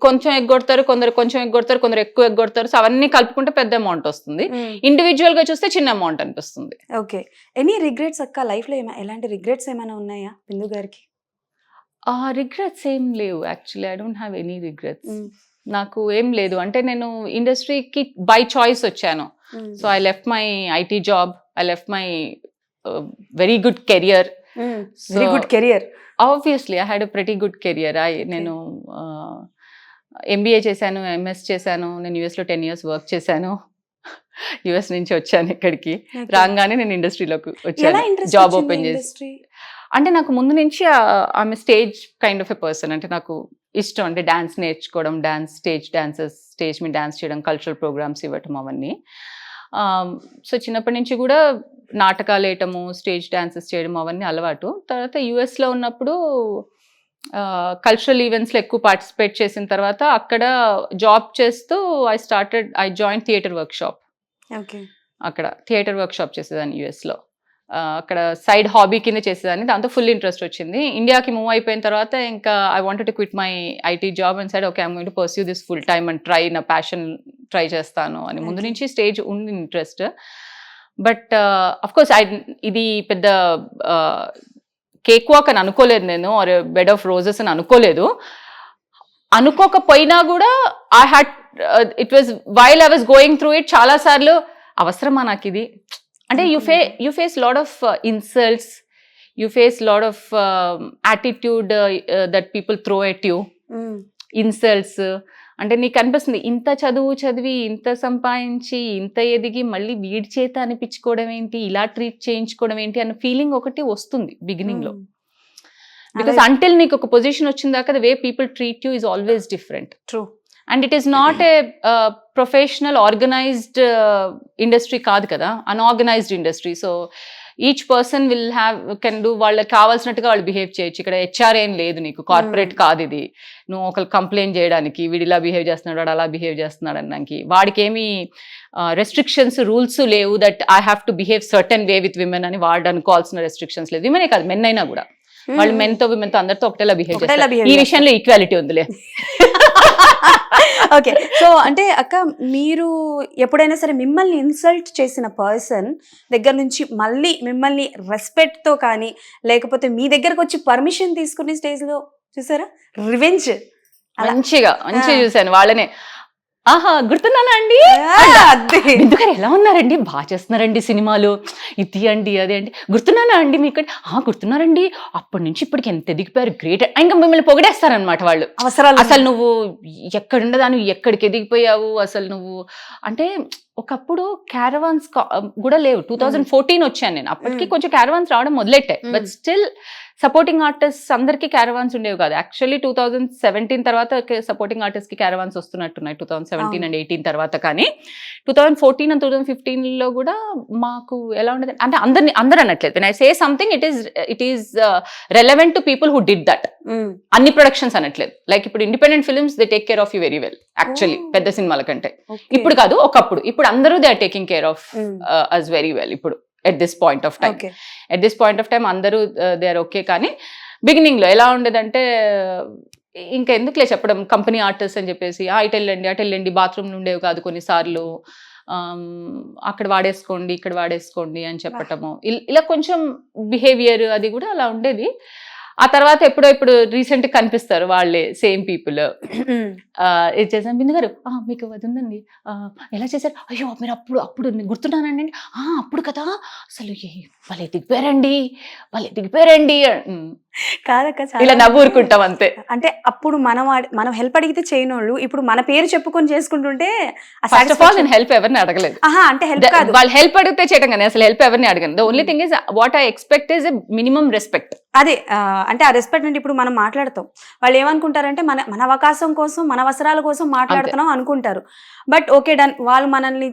కొంచెం ఎగ్గొడతారు, కొందరు కొంచెం ఎగ్గొడతారు, కొందరు ఎక్కువ ఎగ్గొడతారు. సో అవన్నీ కలుపుకుంటే పెద్ద అమౌంట్ వస్తుంది. ఇండివిజువల్ గా చూస్తే చిన్న అమౌంట్ అనిపిస్తుంది. ఓకే. ఎనీ రిగ్రెట్స్ అక్క లైఫ్ లో? ఎలాంటి రిగ్రెట్స్ ఏమైనా ఉన్నాయా బిందు గారికి? రిగ్రెట్స్ ఏం లేవు actually. I don't have any regrets. నాకు ఏం లేదు. అంటే నేను ఇండస్ట్రీకి బై చాయిస్ వచ్చాను. So I left my IT job, I left my very good career. Very good career. Obviously I had a pretty good career. నేను ఎంబీఏ చేశాను, ఎంఎస్ చేశాను. నేను యూఎస్లో 10 years వర్క్ చేశాను. యుఎస్ నుంచి వచ్చాను ఇక్కడికి. రాగానే నేను ఇండస్ట్రీలోకి వచ్చాను, జాబ్ ఓపెన్ చేసి. అంటే నాకు ముందు నుంచి ఆమె stage kind of a person. అంటే నాకు ఇష్టం. అంటే డాన్స్ నేర్చుకోవడం, స్టేజ్ డాన్సెస్, స్టేజ్ మీద డాన్స్ చేయడం, కల్చరల్ ప్రోగ్రామ్స్ ఇవ్వటం అవన్నీ. సో చిన్నప్పటి నుంచి కూడా నాటకాలు వేయటము, స్టేజ్ డాన్సెస్ చేయడం అవన్నీ అలవాటు. తర్వాత యుఎస్లో ఉన్నప్పుడు కల్చరల్ ఈవెంట్స్లో ఎక్కువ పార్టిసిపేట్ చేసిన తర్వాత అక్కడ జాబ్ చేస్తూ I join theatre work shop. అక్కడ థియేటర్ వర్క్ షాప్ చేసేదాన్ని యుఎస్లో. అక్కడ సైడ్ హాబీ కింద చేసేదాన్ని. దాంతో ఫుల్ ఇంట్రెస్ట్ వచ్చింది. ఇండియాకి మూవ్ అయిపోయిన తర్వాత ఇంకా I wanted to quit my IT job and side okay I'm going to pursue this full time and try, నా ప్యాషన్ ట్రై చేస్తాను అని. ముందు నుంచి స్టేజ్ ఉంది ఇంట్రెస్ట్. బట్ అఫ్కోర్స్ ఇది పెద్ద కేక్ వాక్ అని అనుకోలేదు నేను, ఆర్ బెడ్ ఆఫ్ రోజెస్ అని అనుకోలేదు. అనుకోకపోయినా కూడా I had it was while I was going through it. చాలా సార్లు అవసరమా నాకు ఇది అంటే you face lot of insults, you face lot of attitude that people throw at you, insults. అంటే నీకు అనిపిస్తుంది ఇంత చదివి ఇంత సంపాదించి ఇంత ఎదిగి మళ్ళీ వీడి చేత అనిపించుకోవడం ఏంటి, ఇలా ట్రీట్ చేయించుకోవడం ఏంటి అన్న ఫీలింగ్ ఒకటి వస్తుంది బిగినింగ్ లో. బికాస్ అంటిల్ నీకు ఒక పొజిషన్ వచ్చిన దాకా the way people treat you is always different. True. And it is not a professional organised industry కాదు కదా, unorganised industry. So each person can do వాళ్ళకి కావాల్సినట్టుగా వాళ్ళు బిహేవ్ చేయొచ్చు. ఇక్కడ హెచ్ఆర్ ఏం లేదు, నీకు కార్పొరేట్ కాదు ఇది. నువ్వు ఒకరు కంప్లైంట్ చేయడానికి వీడు ఇలా బిహేవ్ చేస్తున్నాడు, వాడు అలా బిహేవ్ చేస్తున్నాడు అన్నానికి వాడికి ఏమి రెస్ట్రిక్షన్స్ రూల్స్ లేవు that I have to behave certain way with women అని వాడు అనుకోవాల్సిన రెస్ట్రిక్షన్స్ లేదు. విమెనే కాదు, మెన్ అయినా కూడా వాళ్ళు మెన్తో విమెన్తో అందరితో ఒకటేలా బిహేవ్ చేస్తారు. ఈ విషయంలో ఈక్వాలిటీ ఉందిలే. ఓకే. సో అంటే అక్క మీరు ఎప్పుడైనా సరే మిమ్మల్ని ఇన్సల్ట్ చేసిన పర్సన్ దగ్గర నుంచి మళ్ళీ మిమ్మల్ని రెస్పెక్ట్తో కానీ లేకపోతే మీ దగ్గరకు వచ్చి పర్మిషన్ తీసుకునే స్టేజ్లో చూసారా రివెంజ్? మంచిగా చూసాను వాళ్ళనే. ఆహా గుర్తున్నానా అండి, ఎందుకని ఎలా ఉన్నారండి, బాగా చేస్తున్నారండి సినిమాలు, ఇది అండి అదే అండి, గుర్తున్నానా అండి మీకు, గుర్తున్నారండి అప్పటి నుంచి ఇప్పటికి ఎంత ఎదిగిపోయారు, గ్రేట్. ఇంకా మిమ్మల్ని పొగిడేస్తారనమాట వాళ్ళు. అసలు నువ్వు ఎక్కడుండదాను, ఎక్కడికి ఎదిగిపోయావు అసలు నువ్వు అంటే. ఒకప్పుడు క్యారవాన్స్ కూడా లేవు. 2014 వచ్చాను నేను, అప్పటికి కొంచెం క్యారవాన్స్ రావడం మొదలెట్టాయి. బట్ స్టిల్ సపోర్టింగ్ ఆర్టిస్ట్ అందరికీ క్యారవాన్స్ ఉండేవి కాదు. యాక్చువల్లీ 2017 తర్వాత సపోర్టింగ్ ఆర్టిస్ట్ కి క్యారవాన్స్ వస్తున్నట్టున్నాయి, 2017 అండ్ 18 తర్వాత. కానీ 2014 అండ్ 2015లో కూడా మాకు ఎలా ఉండదు అంటే అందరు అనట్లేదు. when I say something it is relevant to people who did that. అన్ని ప్రొడక్షన్స్ అనట్లేదు. లైక్ ఇప్పుడు independent films they take care of you very well actually, పెద్ద సినిమాల కంటే. ఇప్పుడు కాదు, ఒకప్పుడు. ఇప్పుడు అందరూ they are taking care of us very well. ఇప్పుడు at this point of time. Okay. At this point of time అందరూ దే ఆర్ ఓకే. కానీ బిగినింగ్ లో ఎలా ఉండేదంటే ఇంకా ఎందుకులే చెప్పడం, కంపెనీ ఆర్టిస్ట్ అని చెప్పేసి ఇటు వెళ్ళండి బాత్రూమ్ ఉండేవి కాదు కొన్నిసార్లు, అక్కడ వాడేసుకోండి ఇక్కడ వాడేసుకోండి అని చెప్పటము, ఇలా కొంచెం బిహేవియర్ అది కూడా అలా ఉండేది. ఆ తర్వాత ఇప్పుడు రీసెంట్ కనిపిస్తారు వాళ్ళే సేమ్ పీపుల్. ఇది చేసాను బిందు గారు మీకు అది ఉందండి, ఎలా చేశారు, అయ్యో మీరు అప్పుడు గుర్తున్నానండి, అప్పుడు కదా అసలు వాళ్ళే దిగిపోయారండి కాదక్క, ఇలా నవ్వురుకుంటాం అంతే. అంటే అప్పుడు మనం హెల్ప్ అడిగితే చేయనోళ్ళు ఇప్పుడు మన పేరు చెప్పుకొని చేసుకుంటుంటే ఫస్ట్ ఆఫ్ ఆల్ నేను హెల్ప్ ఎవరిని అడగలేదు. అంటే హెల్ప్ కాదు, వాళ్ళు హెల్ప్ అడిగితే చేయడం కానీ అసలు హెల్ప్ ఎవరిని అడగను. The only thing is what I expect is a minimum respect. అదే అంటే ఆ రెస్పెక్ట్ అంటే ఇప్పుడు మనం మాట్లాడతాం, వాళ్ళు ఏమనుకుంటారంటే మన అవకాశం కోసం మన అవసరాల కోసం మాట్లాడుతున్నాం అనుకుంటారు. బట్ ఓకే డన్, వాళ్ళు మనల్ని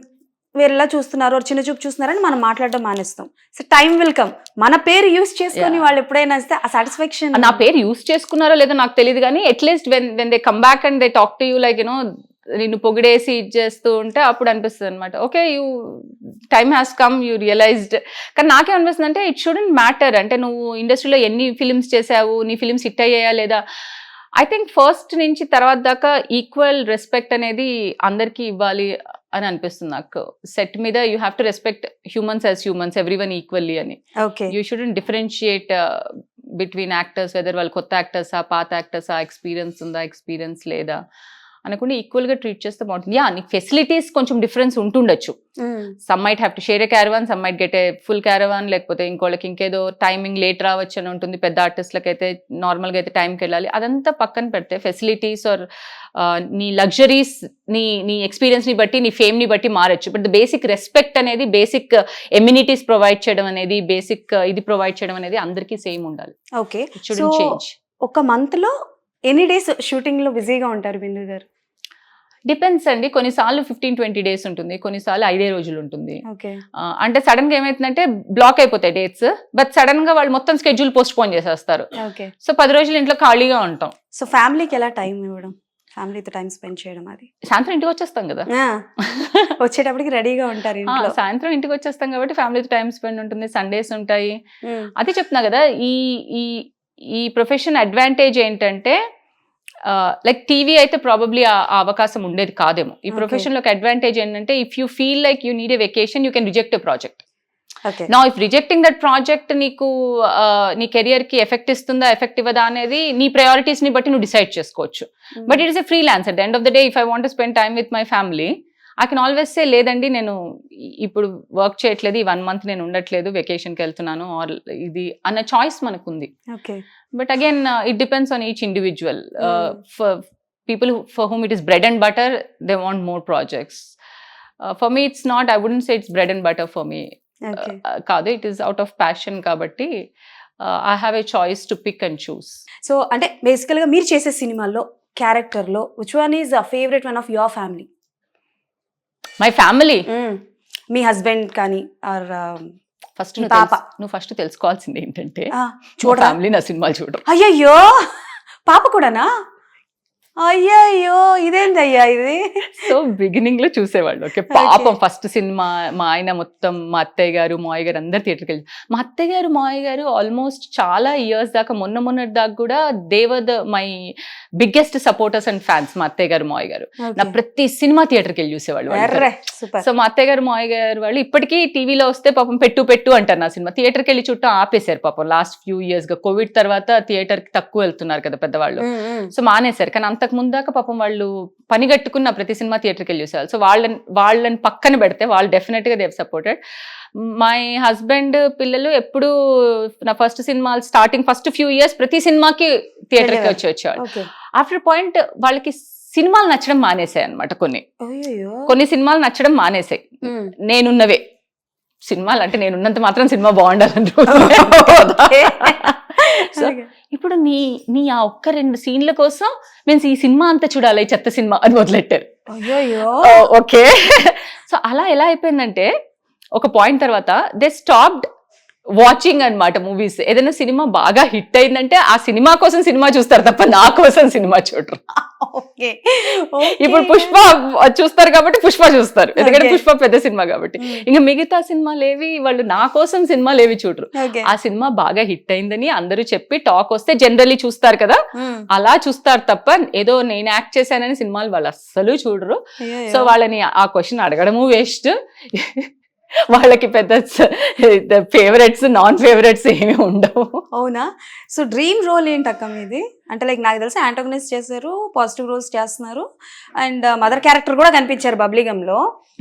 వేరేలా చూస్తున్నారు, చిన్న చూపు చూస్తున్నారని మనం మాట్లాడడం మానేస్తాం. సో టైం విల్ కమ్, మన పేరు యూస్ చేసుకొని వాళ్ళు ఎప్పుడైనా వస్తే ఆ సాటిస్ఫాక్షన్. నా పేరు యూస్ చేసుకున్నారో లేదో నాకు తెలియదు కానీ at least when they come back and they talk to you like you know నిన్ను పొగిడేసి చేస్తూ ఉంటే అప్పుడు అనిపిస్తుంది అనమాట, okay you time has come, you realized. కానీ నాకేమనిపిస్తుంది అంటే ఇట్ షుడెంట్ మ్యాటర్, అంటే నువ్వు ఇండస్ట్రీలో ఎన్ని ఫిలిమ్స్ చేసావు, నీ ఫిలిమ్స్ హిట్ అయ్యాయా లేదా. ఐ థింక్ ఫస్ట్ నుంచి తర్వాత దాకా ఈక్వల్ రెస్పెక్ట్ అనేది అందరికీ ఇవ్వాలి అని అనిపిస్తుంది నాకు. సెట్ మీద you have to respect humans as humans, every one equally అని. You shouldn't differentiate between actors, whether వాళ్ళు కొత్త యాక్టర్సా పాత యాక్టర్సా, ఎక్స్పీరియన్స్ ఉందా ఎక్స్పీరియన్స్ లేదా అనుకుంటే ఈక్వల్గా ట్రీట్ చేస్తే బాగుంటుంది. నీకు ఫెసిలిటీస్ కొంచెం డిఫరెన్స్ ఉంటుండొచ్చు. Some might have to share a caravan, some might get a full caravan, లేకపోతే ఇంకోళ్ళకి ఇంకేదో టైమింగ్ లేట్ రావచ్చు అని ఉంటుంది. పెద్ద ఆర్టిస్ట్లకి అయితే నార్మల్గా అయితే టైంకి వెళ్ళాలి. అదంతా పక్కన పెడితే ఫెసిలిటీస్ ఆర్ నీ లగ్జరీస్ నీ ఎక్స్పీరియన్స్ని బట్టి నీ ఫేమ్ని బట్టి మారచ్చు. బట్ ద బేసిక్ రెస్పెక్ట్ అనేది, బేసిక్ ఎమ్యూనిటీస్ ప్రొవైడ్ చేయడం అనేది, బేసిక్ ఇది ప్రొవైడ్ చేయడం అనేది అందరికీ సేమ్ ఉండాలి. Okay, student change. ఒక మంత్లో ఎన్ని డేస్ షూటింగ్లో బిజీగా ఉంటారు బిందు గారు? డిపెండ్స్ అండి, కొన్నిసార్లు 15-20 డేస్ ఉంటుంది, కొన్నిసార్లు 5 రోజులు ఉంటుంది. ఓకే, అంటే సడన్ గా ఏమైతుందంటే బ్లాక్ అయిపోతాయి డేట్స్, బట్ సడన్ గా వాళ్ళు మొత్తం స్కెడ్యూల్ పోస్ట్ పోన్ చేసేస్తారు. ఓకే, సో 10 రోజులు ఇంట్లో ఖాళీగా ఉంటాం. సో ఫ్యామిలీకి ఎలా టైం ఇవ్వడం, ఫ్యామిలీతో టైం స్పెండ్ చేయడం? అది సాయంత్రం ఇంటికి వచ్చేస్తాం కదా, వచ్చేటప్పటికి రెడీగా ఉంటారు ఇంట్లో. సాయంత్రం ఇంటికి వచ్చేస్తాం కాబట్టి ఫ్యామిలీతో టైం స్పెండ్ ఉంటుంది, సండేస్ ఉంటాయి. అదే చెప్తున్నా కదా, ఈ ప్రొఫెషన్ అడ్వాంటేజ్ ఏంటంటే లైక్ టీవీ అయితే ప్రాబబ్లీ ఆ అవకాశం ఉండేది కాదేమో. ఈ ప్రొఫెషన్ లోకి అడ్వాంటేజ్ ఏంటంటే if you feel like you need a vacation, you can reject a project. నా ఇఫ్ రిజెక్టింగ్ దట్ ప్రాజెక్ట్ నీకు నీ కెరియర్ కి ఎఫెక్ట్ ఇస్తుందా ఎఫెక్ట్ ఇవ్వదా అనేది నీ ప్రయారిటీస్ ని బట్టి నువ్వు డిసైడ్ చేసుకోవచ్చు. But it is a freelance. At the end of the day if I want to spend time with my family, I can always say లేదండి నేను ఇప్పుడు వర్క్ చేయట్లేదు, ఈ 1 month నేను ఉండట్లేదు, వెకేషన్కి వెళ్తున్నాను ఆర్ ఇది అన్న చాయిస్ మనకు ఉంది. But again it depends on each individual. For people for whom it is bread and butter, they want more projects. For me it's not, I wouldn't say it's bread and butter for me. కాదు, it is out of passion కాబట్టి I have a choice to pick and choose. So అంటే బేసికల్గా మీరు చేసే సినిమాల్లో క్యారెక్టర్లో which one is a favourite one of your family? My family, me husband కానీ ఆర్ ఫస్ట్ పాప? నువ్వు ఫస్ట్ తెలుసుకోవాల్సింది ఏంటంటే చూడ ఫ్యామిలీ నా సినిమాలు చూడరు. అయ్యయ్యో, పాప కూడానా? అయ్యయ్యో, ఇదేందయ్యా ఇది? సో బిగినింగ్ లో చూసేవాళ్ళు. ఓకే, పాపం ఫస్ట్ సినిమా మా ఆయన మొత్తం, మా అత్తయ్య గారు మావయ్య గారు అందరు థియేటర్కి వెళ్ళి, మా అత్తయ్య గారు మావయ్య గారు ఆల్మోస్ట్ చాలా ఇయర్స్ దాకా మొన్నటి దాకా కూడా they were the my biggest supporters and fans. మా అత్తయ్య గారు మావయ్య గారు నా ప్రతి సినిమా థియేటర్కి వెళ్ళి చూసేవాళ్ళు. సో మా అత్తయ్య గారు మావయ్య గారు వాళ్ళు ఇప్పటికీ టీవీలో వస్తే పాపం పెట్టు అంటారు నా సినిమా. థియేటర్కి వెళ్ళి చుట్టూ ఆపేశారు పాపం లాస్ట్ ఫ్యూ ఇయర్స్ గా. కోవిడ్ తర్వాత థియేటర్ కి తక్కువ వెళ్తున్నారు కదా పెద్దవాళ్ళు, సో మానేశారు. కానీ అంతకు ముందాక పాపం వాళ్ళు పని కట్టుకున్న ప్రతి సినిమా థియేటర్కి వెళ్ళి చూసేవాళ్ళు. సో వాళ్ళని పక్కన పెడితే వాళ్ళు డెఫినెట్ గా దేవ్ సపోర్టెడ్. మై హస్బెండ్ పిల్లలు ఎప్పుడు నా ఫస్ట్ సినిమాలు స్టార్టింగ్ ఫస్ట్ ఫ్యూ ఇయర్స్ ప్రతి సినిమాకి థియేటర్కి వచ్చేవాళ్ళు. ఆఫ్టర్ పాయింట్ వాళ్ళకి సినిమాలు నచ్చడం మానేసాయి అనమాట. కొన్ని సినిమాలు నచ్చడం మానేసాయి. నేనున్నవే సినిమాలు అంటే నేనున్నంత మాత్రం సినిమా బాగుండాలని. సో ఇప్పుడు నీ ఆ ఒక్క 2 సీన్ల కోసం మేము ఈ సినిమా అంతా చూడాలి, చెత్త సినిమా అని మొదలెట్టారు. ఓకే, సో అలా ఎలా అయిపోయిందంటే ఒక పాయింట్ తర్వాత దే స్టాప్డ్ వాచింగ్ అన్నమాట మూవీస్. ఏదైనా సినిమా బాగా హిట్ అయిందంటే ఆ సినిమా కోసం సినిమా చూస్తారు తప్ప నా కోసం సినిమా చూడరు. ఓకే. ఇప్పుడు పుష్ప చూస్తారు కాబట్టి పుష్ప చూస్తారు, ఎందుకంటే పుష్ప పెద్ద సినిమా కాబట్టి. ఇంకా మిగతా సినిమాలు ఏవి వాళ్ళు నా కోసం సినిమాలు ఏవి చూడరు. ఆ సినిమా బాగా హిట్ అయిందని అందరూ చెప్పి టాక్ వస్తే జనరల్లీ చూస్తారు కదా, అలా చూస్తారు తప్ప ఏదో నేను యాక్ట్ చేశానని సినిమాలు వాళ్ళు అస్సలు చూడరు. సో వాళ్ళని ఆ క్వశ్చన్ అడగడము వేస్ట్. వాళ్ళకి పెద్ద ఫేవరెట్స్ నాన్ ఫేవరెట్స్ ఏమి ఉండవు. అవునా? సో డ్రీమ్ రోల్ ఏంటక్క మీది? అంటే లైక్ నాకు తెలిసి యాంటోగనిస్ట్ చేశారు, పాజిటివ్ రోల్స్ చేస్తున్నారు, అండ్ మదర్ క్యారెక్టర్ కూడా కనిపించారు బబ్లీగంలో.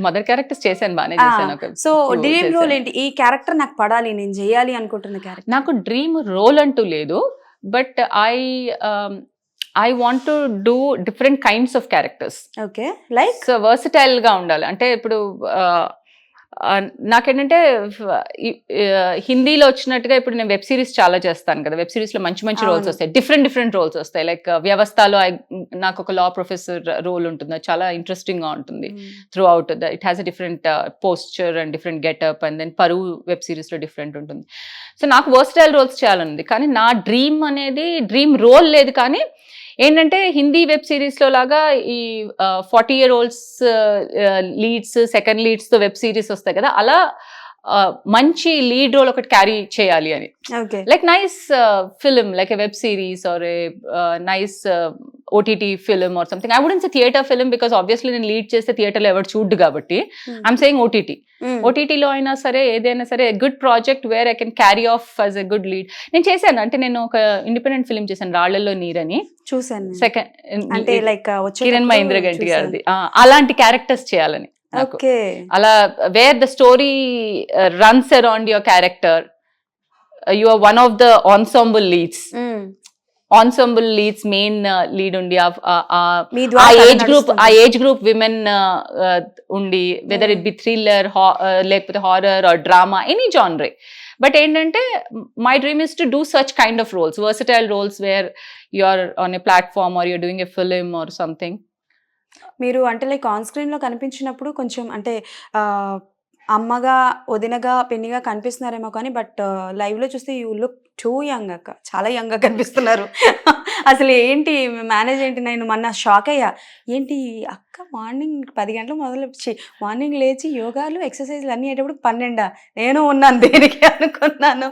మదర్ క్యారెక్టర్స్ చేశాను, బాగానే చేశాను. సో డ్రీమ్ రోల్ ఏంటి? ఈ క్యారెక్టర్ నాకు పడాలి, నేను చేయాలి అనుకుంటున్న క్యారెక్టర్. నాకు డ్రీమ్ రోల్ అంటూ లేదు, but I want to do different kinds of characters. Okay, like versatile గా ఉండాలి. అంటే ఇప్పుడు నాకేంటంటే హిందీలో వచ్చినట్టుగా ఇప్పుడు నేను వెబ్ సిరీస్ చాలా చేస్తాను కదా, వెబ్ సిరీస్ లో మంచి మంచి రోల్స్ వస్తాయి, డిఫరెంట్ రోల్స్ వస్తాయి. లైక్ వ్యవస్థలో నాకు ఒక లా ప్రొఫెసర్ రోల్ ఉంటుంది, అది చాలా ఇంట్రెస్టింగ్ గా ఉంటుంది. Throughout it has a different posture and different getup, and then Paruvu web series లో డిఫరెంట్ ఉంటుంది. సో నాకు వర్సటైల్ రోల్స్ చేయాలనుంది, కానీ నా డ్రీమ్ అనేది డ్రీమ్ రోల్ లేదు. కానీ ఏంటంటే హిందీ వెబ్ సిరీస్ లో లాగా ఈ 40-year-olds లీడ్స్, సెకండ్ లీడ్స్ తో వెబ్ సిరీస్ వస్తాయి కదా, అలా మంచి లీడ్ రోల్ ఒకటి క్యారీ చేయాలి అని. Like nice film, like a web series or a nice OTT film or something. I wouldn't say theatre film because obviously నేను లీడ్ చేస్తే థియేటర్లో ఎవరు చూడ్డు కాబట్టి ఐఎమ్ సేయింగ్ ఓటీటీలో అయినా సరే ఏదైనా సరే good project where I can carry of as a good lead. నేను చేశాను, అంటే నేను ఒక ఇండిపెండెంట్ ఫిలిం చేశాను, రాళ్లలో నీరని, చూసాను. సెకండ్ కిరణ్ మహేంద్ర గంటి గారిది. అలాంటి క్యారెక్టర్స్ చేయాలని నాకు. అలా where the story runs around your character, you are one of the ensemble leads main lead ఉండి ఆ ఏజ్ గ్రూప్ విమెన్ ఉండి, వెదర్ ఇట్ బి థ్రిల్లర్ లేకపోతే హారర్ ఆర్ డ్రామా, ఎనీ జానరే. బట్ ఏంటంటే my dream is to do such kind of roles, versatile roles where you are on a platform or you're doing a film or something. మీరు అంటే లైక్ ఆన్ స్క్రీన్లో కనిపించినప్పుడు కొంచెం అంటే అమ్మగా, వదినగా, పిన్నిగా కనిపిస్తున్నారేమో, కానీ బట్ లైవ్లో చూస్తే యూ లుక్ టూ యంగ్ అక్క, చాలా యంగ్గా కనిపిస్తున్నారు. అసలు ఏంటి మేనేజ్ ఏంటి? నేను మొన్న షాక్ అయ్యా, ఏంటి అక్క మార్నింగ్ 10 గంటలు మొదలుచ్చి మార్నింగ్ లేచి యోగాలు ఎక్సర్సైజ్లు అన్నీ అయ్యేటప్పుడు 12 నేను ఉన్నాను దేనికి అనుకున్నాను.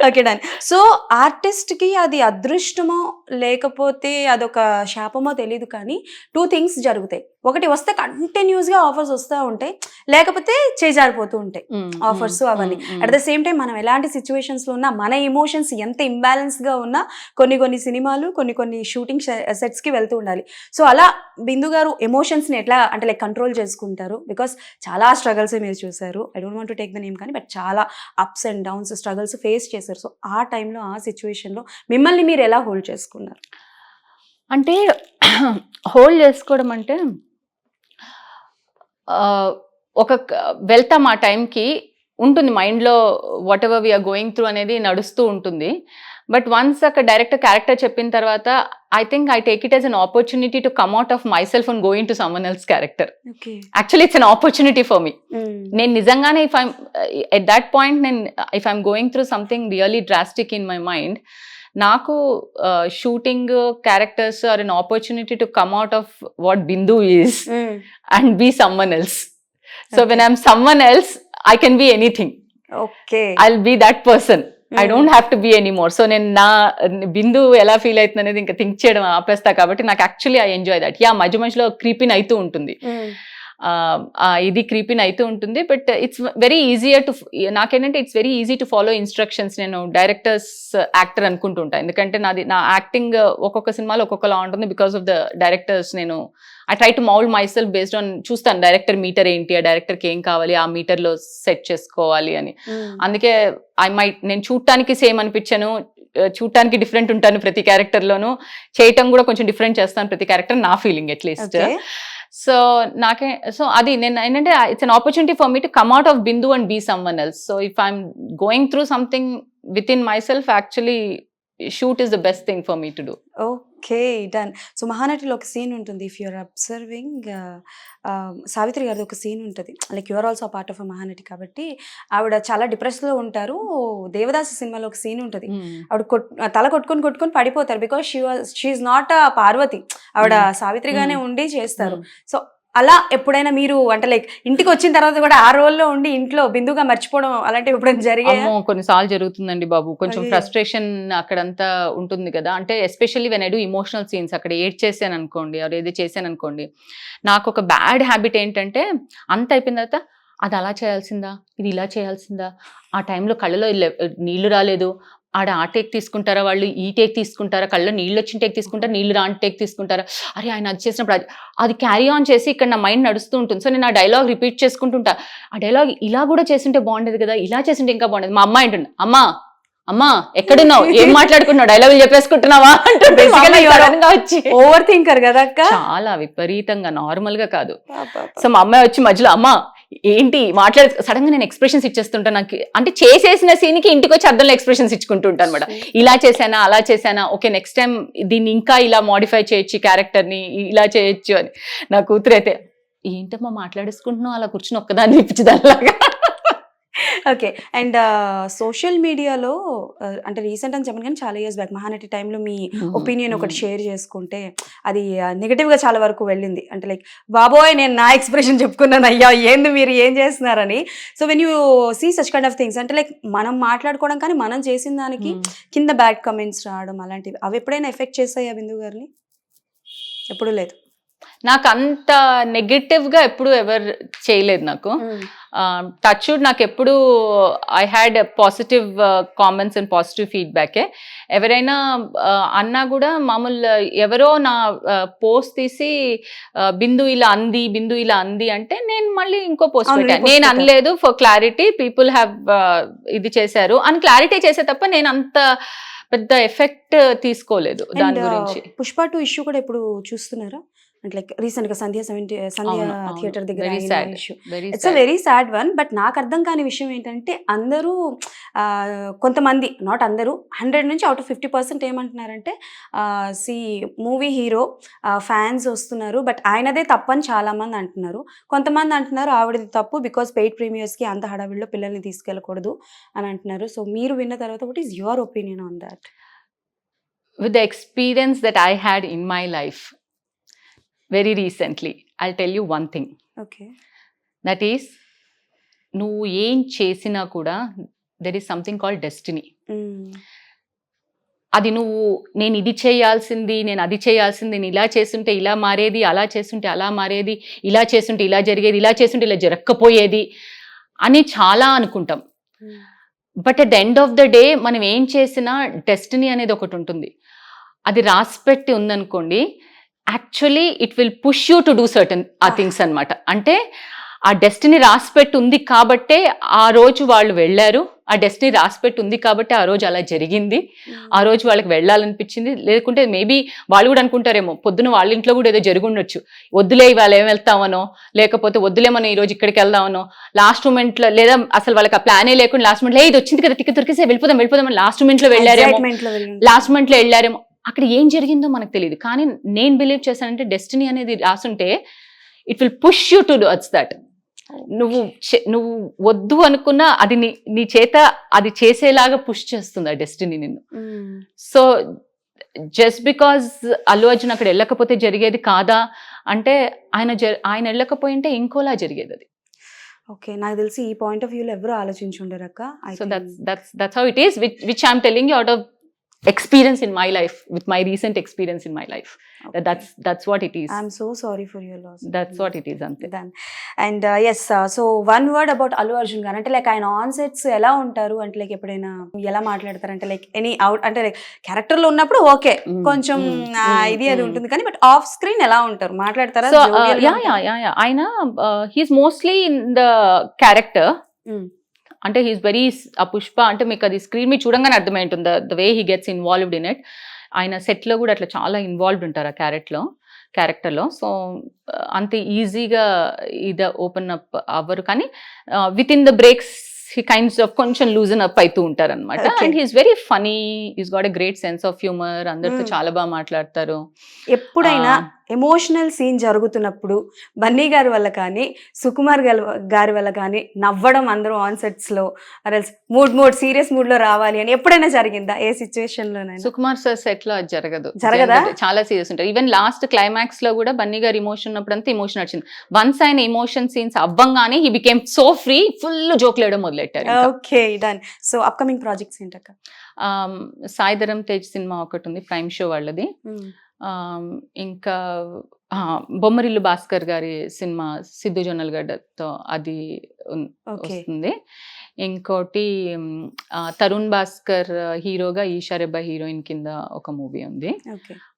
Okay done. సో ఆర్టిస్ట్కి అది అదృష్టమో లేకపోతే అదొక శాపమో తెలియదు, కానీ 2 things జరుగుతాయి. ఒకటి వస్తే కంటిన్యూస్గా ఆఫర్స్ వస్తూ ఉంటాయి, లేకపోతే చేజారిపోతూ ఉంటాయి ఆఫర్స్ అవన్నీ. అట్ ద సేమ్ టైం మనం ఎలాంటి సిచ్యువేషన్స్లో ఉన్నా, మన ఎమోషన్స్ ఎంత ఇంబ్యాలెన్స్గా ఉన్నా కొన్ని సినిమాలు కొన్ని షూటింగ్ సెట్స్కి వెళ్తూ ఉండాలి. సో అలా బిందు గారు ఎమోషన్స్ని ఎట్లా అంటే లైక్ కంట్రోల్ చేసుకుంటారు? బికాస్ చాలా స్ట్రగల్స్ మీరు చూసారు, I don't want to take the name, కానీ బట్ చాలా ups and downs struggles face చేశారు. సో ఆ టైంలో, ఆ సిచ్యువేషన్లో మిమ్మల్ని మీరు ఎలా హోల్డ్ చేసుకున్నారు? అంటే హోల్డ్ చేసుకోవడం అంటే వెళ్తాం, ఆ టైంకి ఉంటుంది మైండ్లో whatever we're going through అనేది నడుస్తూ ఉంటుంది. బట్ వన్స్ అక్కడ డైరెక్టర్ క్యారెక్టర్ చెప్పిన తర్వాత I think I take it as an opportunity to come out of myself and going to someone else character. Actually it's an opportunity for me. నేను నిజంగానే at that point if I'm going through something really drastic in my mind, నాకు shooting characters are an opportunity to come out of what Bindu is and be someone else. So when I'm someone else I can be anything. I'll be that person, I don't have to be anymore. So నేను నా బిందు ఎలా ఫీల్ అవుతుంది అనేది ఇంకా థింక్ చేయడం ఆపేస్తా. కాబట్టి నాకు యాక్చువల్లీ ఐ ఎంజాయ్ దట్. మధ్యలో క్రీపిన్ అవుతూ ఉంటుంది, ఇది క్రీపిన్ అవుతూ ఉంటుంది. But it's very easier to, నాకేంటంటే it's very easy to follow instructions. నేను డైరెక్టర్స్ యాక్టర్ అనుకుంటుంటా, ఎందుకంటే నా యాక్టింగ్ ఒక్కొక్క సినిమాలో ఒక్కొక్కలా ఉంటుంది బికాస్ ఆఫ్ ద డైరెక్టర్స్. నేను I try to mould myself based on, చూస్తాను డైరెక్టర్ మీటర్ ఏంటి, ఆ డైరెక్టర్కి ఏం కావాలి, ఆ మీటర్లో సెట్ చేసుకోవాలి అని. అందుకే నేను చూడటానికి సేమ్ అనిపించాను, చూడటానికి డిఫరెంట్ ఉంటాను ప్రతి క్యారెక్టర్లోనూ, చేయటం కూడా కొంచెం డిఫరెంట్ చేస్తాను ప్రతి క్యారెక్టర్, నా ఫీలింగ్ అట్లీస్ట్. సో అది నేను ఏంటంటే it's an opportunity for me to come out of Bindu and be someone else. So if I'm going through something within myself, actually shoot is the best thing for me to do. Okay, done. So మహానటిలో ఒక సీన్ ఉంటుంది, ఇఫ్ యూఆర్ అబ్జర్వింగ్, సావిత్రి గారిది ఒక సీన్ ఉంటుంది, like your also part of a Mahanati కాబట్టి ఆవిడ చాలా డిప్రెస్లో ఉంటారు. దేవదాసు సినిమాలో ఒక సీన్ ఉంటుంది, ఆవిడ తల కొట్టుకొని పడిపోతారు, because she's not a Parvati, ఆవిడ సావిత్రిగానే ఉండి చేస్తారు. సో అలా ఎప్పుడైనా మీరు అంటే లైక్ ఇంటికి వచ్చిన తర్వాత కూడా ఆ రోల్లో ఉండి ఇంట్లో బిందుగా మర్చిపోవడం అలాంటివి ఎప్పుడైనా జరిగాయి? కొన్నిసార్లు జరుగుతుందండి బాబు, కొంచెం Okay. ఫ్రస్ట్రేషన్ అక్కడంతా ఉంటుంది కదా. అంటే especially when I do emotional scenes, అక్కడ ఏడ్ చేశాను అనుకోండి, ఆర్ ఏదో చేశాను అనుకోండి, నాకు ఒక బ్యాడ్ హ్యాబిట్ ఏంటంటే అంత అయిపోయిన తర్వాత అది అలా చేయాల్సిందా, ఇది ఇలా చేయాల్సిందా, ఆ టైంలో కళ్ళలో నీళ్లు రాలేదు, ఆడ ఆ టేక్ తీసుకుంటారా, వాళ్ళు ఈ టేక్ తీసుకుంటారా, కళ్ళలో నీళ్ళు వచ్చిన టేక్ తీసుకుంటారా, నీళ్ళు రాని టేక్ తీసుకుంటారా, అరే ఆయన అది చేసినప్పుడు అది క్యారీ ఆన్ చేసి ఇక్కడ నా మైండ్ నడుస్తూ ఉంటుంది. సో నేను ఆ డైలాగ్ రిపీట్ చేసుకుంటుంటా, ఆ డైలాగ్ ఇలా కూడా చేస్తుంటే బాగుండేది కదా, ఇలా చేస్తుంటే ఇంకా బాగుండేది. మా అమ్మాయి అంటుంది, అమ్మా ఎక్కడున్నావు, ఏం మాట్లాడుకున్నావు, డైలాగులు చెప్పేసుకుంటున్నావా అంటే వచ్చి ఓవర్ థింకర్ కదా అక్క, చాలా విపరీతంగా, నార్మల్ గా కాదు. సో మా అమ్మాయి వచ్చి మధ్యలో అమ్మా ఏంటి సడన్ గా నేను ఎక్స్ప్రెషన్స్ ఇచ్చేస్తుంటాను. నాకు అంటే చేసేసిన సీన్ కి ఇంటికి వచ్చి అర్థంలో ఎక్స్ప్రెషన్స్ ఇచ్చుకుంటూ ఉంటాను అనమాట. ఇలా చేశానా, అలా చేశానా, ఓకే నెక్స్ట్ టైం దీన్ని ఇంకా ఇలా మోడిఫై చేయొచ్చు, క్యారెక్టర్ ని ఇలా చేయొచ్చు అని. నా కూతురు అయితే ఏంటమ్మా మాట్లాడేసుకుంటున్నావు, అలా కూర్చుని ఒక్కదాన్ని ఇప్పించదానిలాగా. ఓకే. అండ్ సోషల్ మీడియాలో అంటే రీసెంట్ అని చెప్పను కానీ చాలా ఇయర్స్ బ్యాక్ మహానటి టైంలో మీ ఒపీనియన్ ఒకటి షేర్ చేసుకుంటే అది నెగటివ్గా చాలా వరకు వెళ్ళింది. అంటే లైక్ బాబోయ్ నేను నా ఎక్స్ప్రెషన్ చెప్పుకున్నాను, అయ్యా ఏంది మీరు ఏం చేస్తున్నారని. So when you see such kind of things, అంటే లైక్ మనం మాట్లాడుకోవడం కానీ మనం చేసిన దానికి కింద బ్యాడ్ కమెంట్స్ రావడం అలాంటివి, అవి ఎప్పుడైనా ఎఫెక్ట్ చేస్తాయా బిందు గారిని? ఎప్పుడూ లేదు. నాకు అంత నెగటివ్ గా ఎప్పుడు ఎవరు చేయలేదు. నాకు టచ్ నాకు ఎప్పుడు I had positive comments and positive ఫీడ్బ్యాకే. ఎవరైనా అన్నా కూడా మామూలు ఎవరో నా పోస్ట్ తీసి బిందు ఇలా అంది అంటే నేను మళ్ళీ ఇంకో పోస్ట్ పెట్టాను, నేను అనలేదు, ఫర్ క్లారిటీ పీపుల్ హ్యావ్ ఇది చేశారు అని క్లారిటీ చేసే తప్ప నేను అంత పెద్ద ఎఫెక్ట్ తీసుకోలేదు దాని గురించి. పుష్ప 2 ఇష్యూ కూడా ఇప్పుడు చూస్తున్నారా? అంటే లైక్ రీసెంట్ గా సంధ్య థియేటర్ దగ్గర it's a very sad one. But నాకు అర్థం కాని విషయం ఏంటంటే అందరూ కొంతమంది, నాట్ అందరూ, 100 నుంచి అవుట్ ఆఫ్ 50% ఏమంటున్నారంటే సి మూవీ హీరో ఫ్యాన్స్ వస్తున్నారు బట్ ఆయనదే తప్పని చాలా మంది అంటున్నారు. కొంతమంది అంటున్నారు ఆవిడది తప్పు బికాస్ పెయిడ్ ప్రీమియర్స్కి అంత హడావిడిలో పిల్లల్ని తీసుకెళ్ళకూడదు అని అంటున్నారు. సో మీరు విన్న తర్వాత what is your opinion on that? With the experience that I had in my life very recently, I'll tell you one thing. Okay. That is, నువ్వు ఏం చేసినా కూడా there is something called destiny. అది నువ్వు నేను ఇది చేయాల్సింది, నేను అది చేయాల్సింది, నేను ఇలా చేస్తుంటే ఇలా మారేది, అలా చేస్తుంటే అలా మారేది, ఇలా చేస్తుంటే ఇలా జరిగేది, ఇలా చేస్తుంటే ఇలా జరగకపోయేది అని చాలా అనుకుంటాం. But at the end of the day మనం ఏం చేసినా డెస్టినీ అనేది ఒకటి ఉంటుంది. అది రాసిపెట్టి ఉందనుకోండి, actually it will push you to do certain ఆ థింగ్స్ అనమాట. అంటే ఆ డెస్టినీ రాసిపెట్టి ఉంది కాబట్టే ఆ రోజు వాళ్ళు వెళ్ళారు, ఆ డెస్టినీ రాసిపెట్టి ఉంది కాబట్టి ఆ రోజు అలా జరిగింది, ఆ రోజు వాళ్ళకి వెళ్ళాలనిపించింది. లేకుంటే మేబీ వాళ్ళు కూడా అనుకుంటారేమో పొద్దున వాళ్ళ ఇంట్లో కూడా ఏదో జరుగుండొచ్చు, వద్దులే ఇవాళ ఏం వెళ్తామనో, లేకపోతే వద్దులే మనం ఈ రోజు ఇక్కడికి వెళ్దామనో, లాస్ట్ మూమెంట్లో, లేదా అసలు వాళ్ళకి ఆ ప్లానే లేకుండా లాస్ట్ మూమెంట్లో ఇది వచ్చింది కదా టికెట్ దొరికేసే వెళ్ళిపోదాం అని లాస్ట్ మూమెంట్లో వెళ్ళారేమో. అక్కడ ఏం జరిగిందో మనకు తెలియదు. కానీ నేను బిలీవ్ చేశానంటే డెస్టినీ అనేది రాసుంటే it will push you to డూట్స్ దట్. నువ్వు వద్దు అనుకున్నా అది నీ చేత అది చేసేలాగా పుష్ చేస్తుంది ఆ డెస్టినీ నిన్ను. So just because Allu Arjun అక్కడ వెళ్ళకపోతే జరిగేది కాదా అంటే, ఆయన వెళ్ళకపోయింటే ఇంకోలా జరిగేది అది. ఓకే, నాకు తెలిసి ఈ పాయింట్ ఆఫ్ వ్యూలో ఎవరు ఆలోచించుండరు అక్క. So that's how it is, which I'm telling you out of experience in my life, with my recent experience in my life. Okay. That's what it is. I'm so sorry for your loss. That's what it is, ante. And yes, so one word about Allu Arjun garu, అంటే లైక్ ఆయన ఆన్ సెట్స్ ఎలా ఉంటారు అంటే లైక్ ఎప్పుడైనా ఎలా మాట్లాడతారు అంటే లైక్ ఎనీ అవుట్ అంటే లైక్ క్యారెక్టర్ లో ఉన్నప్పుడు ఓకే కొంచెం ఇది అది ఉంటుంది కానీ బట్ ఆఫ్ స్క్రీన్ ఎలా ఉంటారు, మాట్లాడతారా? So ఆయన he's mostly in the character. అంటే హీస్ వెరీ ఆ పుష్ప అంటే మీకు అది స్క్రీన్ మీద చూడంగానే అర్థమై ఉంటుంది the way he gets involved in it. ఆయన సెట్లో కూడా అట్లా చాలా ఇన్వాల్వ్డ్ ఉంటారు ఆ క్యారెక్టర్లో. సో అంత ఈజీగా ఇది ఓపెన్ అప్ అవ్వరు, కానీ with in the breaks he kinds of కొంచెం లూజన్ అప్ అవుతూ ఉంటారు అనమాట. Okay. And he's very funny, is got a great sense of humour, అందరితో చాలా బాగా మాట్లాడతారు. ఎప్పుడైనా ఎమోషనల్ సీన్ జరుగుతున్నప్పుడు బన్నీ గారి వల్ల కానీ సుకుమార్ గారి వల్ల కానీ నవ్వడం అందరూ ఆన్ సెట్స్ లో మూడ్ సీరియస్ మూడ్ లో రావాలి అని ఎప్పుడైనా జరిగిందా ఏ సిచ్యువేషన్ లోనైనా? సుకుమార్ సార్ సెట్ లో అది జరగదా? చాలా సీరియస్ ఉంటారు. ఈవెన్ లాస్ట్ క్లైమాక్స్ లో కూడా బన్నీ గారి ఎమోషన్ ఉన్నప్పుడు అంతా ఎమోషన్ వచ్చింది. వన్స్ ఆయన ఎమోషన్ సీన్స్ అవ్వంగానే he became so free, full జోక్లు వేయడం మొదలెట్టారు. Okay, done. So upcoming projects ఏంటక్క? సాయిధరం తేజ్ సినిమా ఒకటి ఉంది, ప్రైమ్ షో వాళ్ళది. ఇంకా బొమ్మరిల్లు భాస్కర్ గారి సినిమా సిద్ధు జొన్నలగడ్డతో అది వస్తుంది. ఇంకోటి తరుణ్ భాస్కర్ హీరోగా ఈషా రెబ్బా హీరోయిన్ కింద ఒక మూవీ ఉంది,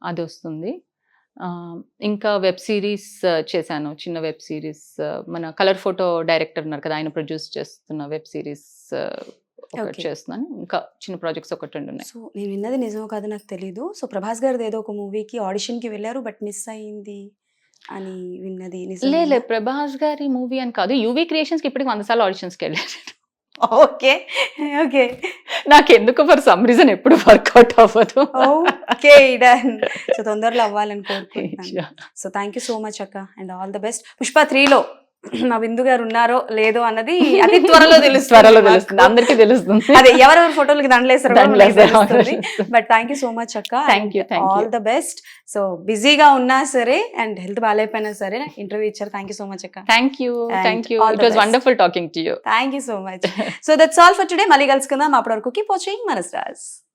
అది వస్తుంది. ఇంకా వెబ్ సిరీస్ చేశాను, చిన్న వెబ్ సిరీస్. మన కలర్ ఫోటో డైరెక్టర్ ఉన్నారు కదా, ఆయన ప్రొడ్యూస్ చేస్తున్న వెబ్ సిరీస్ ఒకటి చేస్తున్నాను. ఇంకా చిన్న ప్రాజెక్ట్స్ ఒకటి రెండు ఉన్నాయి. సో నేను విన్నది నిజమో కాదు నాకు తెలీదు. సో ప్రభాస్ గారిది ఏదో ఒక మూవీకి ఆడిషన్ కి వెళ్ళారు బట్ మిస్ అయింది అని విన్నది లేదు, ప్రభాస్ గారి మూవీ అని కాదు, యూవీ క్రియేషన్స్ కి ఇప్పటికి 100 సార్లు ఆడిషన్స్కి వెళ్ళారు. ఓకే ఓకే, నాకు ఎందుకు ఫర్ సమ్ రీజన్ ఎప్పుడు వర్కౌట్ అవ్వదు. Okay, done. సో తొందరలో అవ్వాలని కోరుకుంటున్నాను. So thank you so much అక్క and all the best. Pushpa 3లో మా బిందు గారు ఉన్నారో లేదో అన్నది అతి త్వరలో తెలుస్తుంది, అందరికీ తెలుస్తుంది. అదే ఎవరెవరి ఫోటోలకి దండలేస్తారో but thank you so much అక్క, ఆల్ ద బెస్ట్. సో బిజీగా ఉన్నా సరే అండ్ హెల్త్ బాగాలేకపోయినా సరే ఇంటర్వ్యూ ఇచ్చారు. థ్యాంక్ యూ సో మచ్ అక్క. Thank you. It was wonderful talking to you. Thank you so much. So that's all for today. మళ్ళీ కలుసుకుందాం. అప్పటి వరకు కీప్ వాచింగ్ మన స్టార్స్.